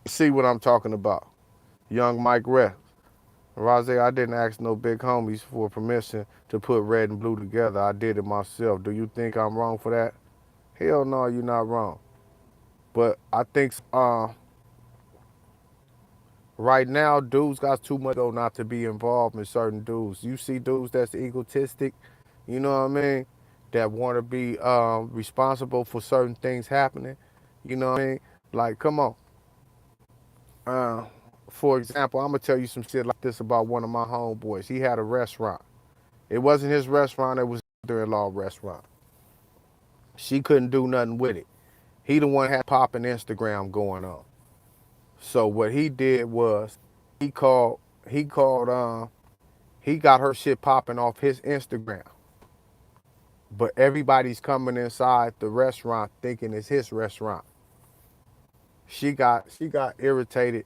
See what I'm talking about. Young Mike Ref. Rose, I didn't ask no big homies for permission to put red and blue together. I did it myself. Do you think I'm wrong for that? Hell no, you're not wrong. But I think right now, dudes got too much though not to be involved in certain dudes. You see dudes that's egotistic, you know what I mean, that want to be responsible for certain things happening. You know what I mean? Like, come on. Uh, for example, I'm gonna tell you some shit like this about one of my homeboys. He had a restaurant. It wasn't his restaurant. It was his mother-in-law restaurant. She couldn't do nothing with it. He the one had popping Instagram going on. So what he did was he called he called he got her shit popping off his Instagram. But everybody's coming inside the restaurant thinking it's his restaurant. She got irritated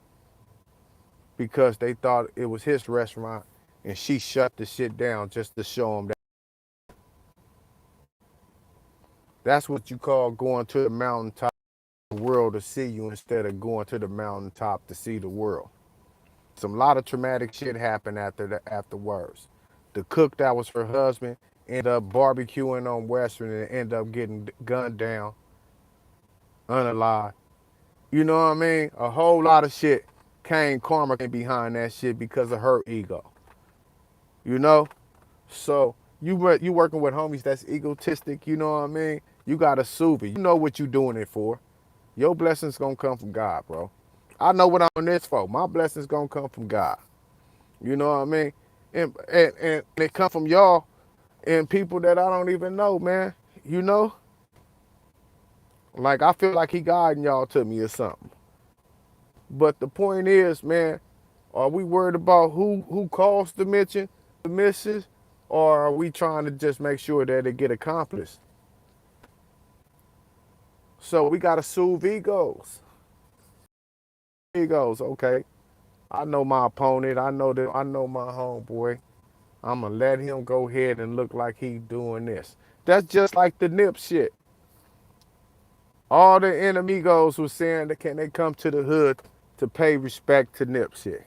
because they thought it was his restaurant and she shut the shit down just to show him that. That's what you call going to the mountaintop for the world to see you instead of going to the mountaintop to see the world. Some lot of traumatic shit happened afterwards. The cook that was her husband ended up barbecuing on Western and ended up getting gunned down, unalive. You know what I mean? A whole lot of shit karma came behind that shit because of her ego. You know? So you working with homies that's egotistic, you know what I mean? You gotta soothe it. You know what you doing it for. Your blessings gonna come from God, bro. I know what I'm in this for. My blessings gonna come from God. You know what I mean? And it come from y'all and people that I don't even know, man. You know? Like I feel like he guiding y'all to me or something. But the point is, man, are we worried about who caused the misses, or are we trying to just make sure that it get accomplished? So we gotta soothe egos. Egos, okay. I know my opponent. I know my homeboy. I'ma let him go ahead and look like he doing this. That's just like the Nip shit. All the enemigos was saying that can they come to the hood to pay respect to Nip shit.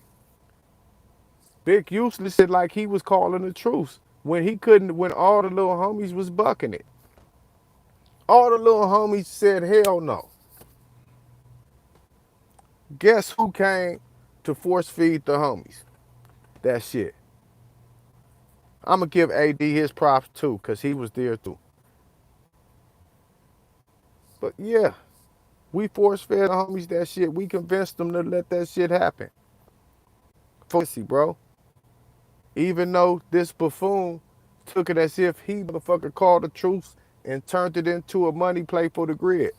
Big useless shit like he was calling the truce when he couldn't, when all the little homies was bucking it. All the little homies said hell no. Guess who came to force feed the homies? That shit. I'ma give AD his props too, cause he was there too. But yeah, we force fed the homies that shit. We convinced them to let that shit happen. Pussy, bro. Even though this buffoon took it as if he motherfucker called the truce and turned it into a money play for the grid.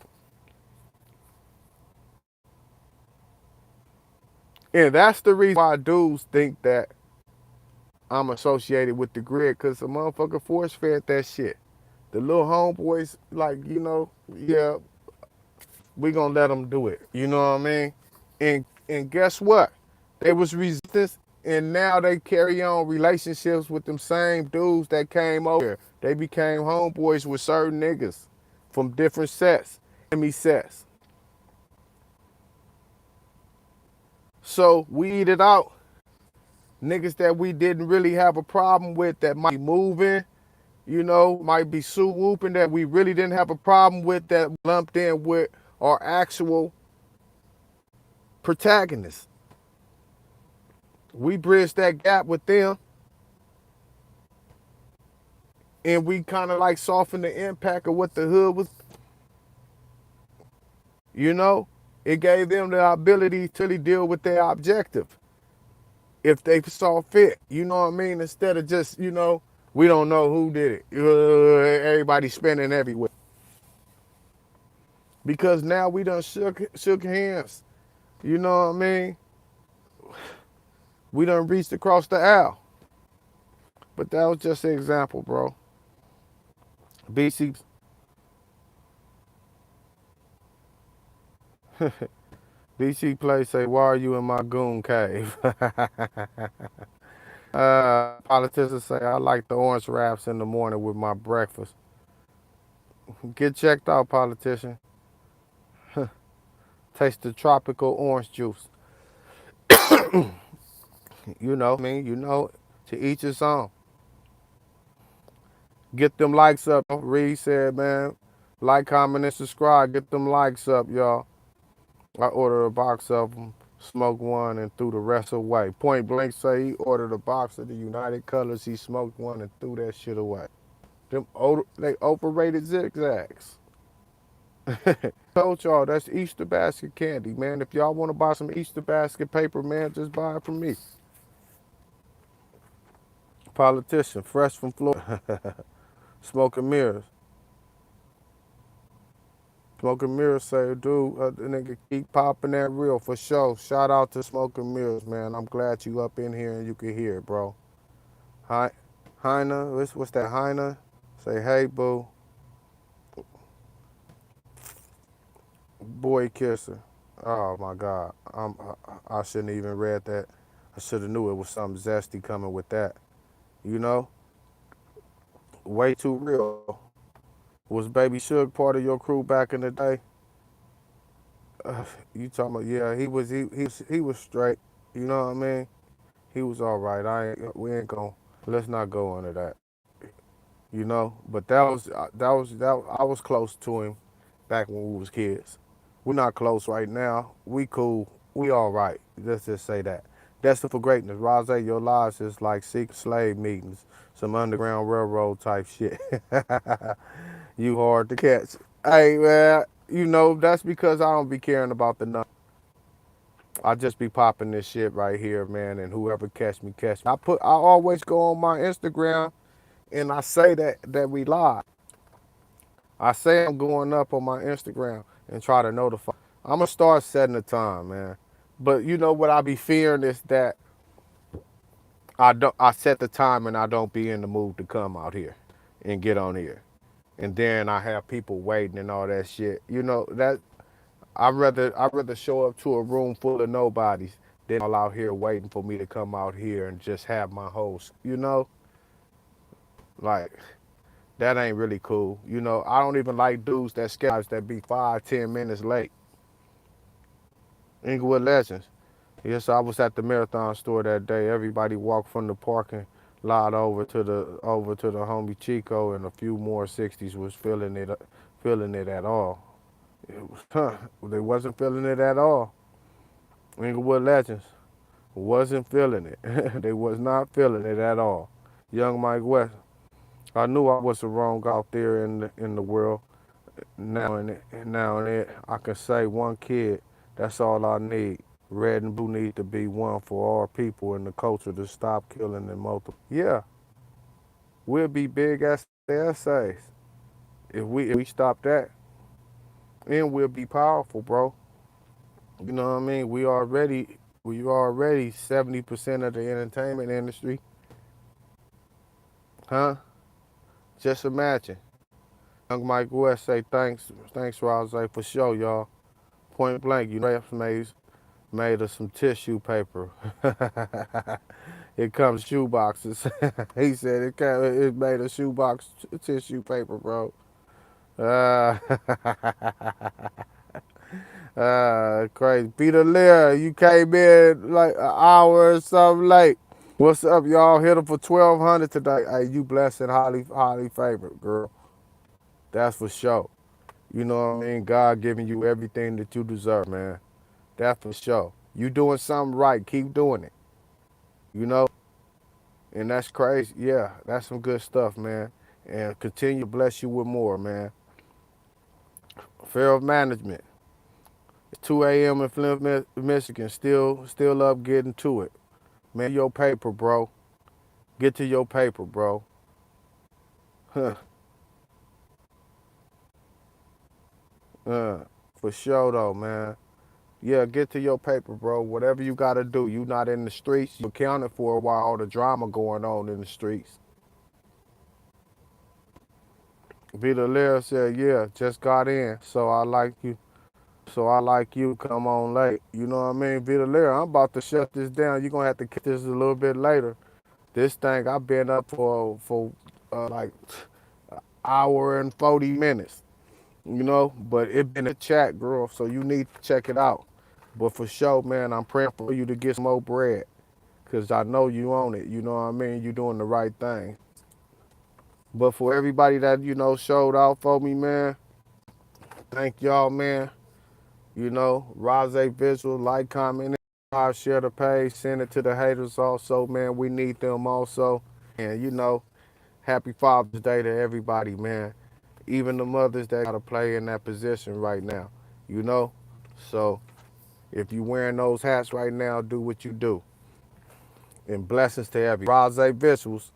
And that's the reason why dudes think that I'm associated with the grid, because the motherfucker force fed that shit. The little homeboys, like, yeah, we gonna let them do it. You know what I mean? And guess what? They was resistance, and now they carry on relationships with them same dudes that came over here. They became homeboys with certain niggas from different sets, enemy sets. So we eat it out. Niggas that we didn't really have a problem with that might be moving, might be Sue whooping that we really didn't have a problem with that lumped in with our actual protagonists. We bridged that gap with them, and we kind of like softened the impact of what the hood was. You know, it gave them the ability to really deal with their objective if they saw fit. You know what I mean? Instead of just, we don't know who did it. Everybody spending everywhere. Because now we done shook hands. You know what I mean? We done reached across the aisle. But that was just an example, bro. BC BC Play say, why are you in my goon cave? Politicians say, I like the orange wraps in the morning with my breakfast. Get checked out, politician. Taste the tropical orange juice. To each his own. Get them likes up. Reed said, man, like, comment, and subscribe. Get them likes up, y'all. I ordered a box of them, smoked one, and threw the rest away. Point Blank say he ordered a box of the United Colors. He smoked one and threw that shit away. They overrated zigzags. Told y'all that's Easter basket candy, man. If y'all want to buy some Easter basket paper, man, just buy it from me. Politician, fresh from Florida. Smoking mirrors. Smoking Mirrors say, dude, the nigga keep popping that real for sure. Shout out to Smoking Mirrors, man. I'm glad you up in here and you can hear it, bro. Hi, Hyna, what's that, Hyna? Say, hey, boo. Boy kisser. Oh, my God. I shouldn't even read that. I should have knew it was something zesty coming with that. You know? Way too real. Was Baby Suge part of your crew back in the day? You talking about, yeah, he was straight. You know what I mean? He was all right. We ain't gonna, let's not go into that. But I was close to him back when we was kids. We're not close right now. We cool. We all right. Let's just say that. Destined for greatness. Rose, your lives is like secret slave meetings, some underground railroad type shit. You hard to catch. Hey man, that's because I don't be caring about the numbers. I just be popping this shit right here, man, and whoever catch me, catch me. I always go on my Instagram and I say that we live. I say I'm going up on my Instagram and try to notify. I'm gonna start setting the time, man. But you know what I be fearing is that I set the time and I don't be in the mood to come out here and get on here. And then I have people waiting and all that shit. That I'd rather show up to a room full of nobodies than all out here waiting for me to come out here and just have my host. Like that ain't really cool. I don't even like dudes that be 5-10 minutes late. Inglewood Legends. Yes, I was at the Marathon store that day. Everybody walked from the parking lot over to the homie Chico, and a few more 60s was feeling it at all. They wasn't feeling it at all. Inglewood Legends wasn't feeling it. They was not feeling it at all. Young Mike West. I knew I was wrong out there in the world. Now and then, I can say one kid. That's all I need. Red and blue need to be one for all people in the culture to stop killing and multiple. Yeah, we'll be big as the essays if we stop that, and we'll be powerful, bro. You know what I mean? We already 70% of the entertainment industry, huh? Just imagine. Young Mike West say thanks, Rose, for sure, y'all. Point blank, made of some tissue paper. It comes shoe boxes. He said it made of shoebox tissue paper, bro. Uh, Crazy. Peter Lear, you came in like an hour or something late. What's up, y'all? Hit him for 1,200 today. Hey, you blessed and highly favored, girl. That's for sure. You know what I mean? God giving you everything that you deserve, man. That's for sure. You doing something right. Keep doing it. you know, and that's crazy. Yeah, that's some good stuff, man. And continue to bless you with more, man. Fear of management. It's 2 a.m. in Flint, Michigan. Still up getting to it. Man, your paper, bro. Get to your paper, bro. Huh. Uh, for sure though, man. Yeah, get to your paper, bro. Whatever you gotta do. You not in the streets. You accounted for while all the drama going on in the streets. Vita Lera said, yeah, just got in. So I like you. Come on late. You know what I mean? Vita Lera, I'm about to shut this down. You're gonna have to catch this a little bit later. This thing I've been up for like hour and 40 minutes. But it been a chat, girl, so you need to check it out. But for sure, man, I'm praying for you to get some more bread. Cause I know you own it. You know what I mean? You doing the right thing. But for everybody that, showed out for me, man, thank y'all, man. Rose Visual, like, comment, share the page, send it to the haters also, man. We need them also. And happy Father's Day to everybody, man. Even the mothers that gotta play in that position right now. You know? So if you wearing those hats right now, do what you do. And blessings to everybody. Rose Visuals.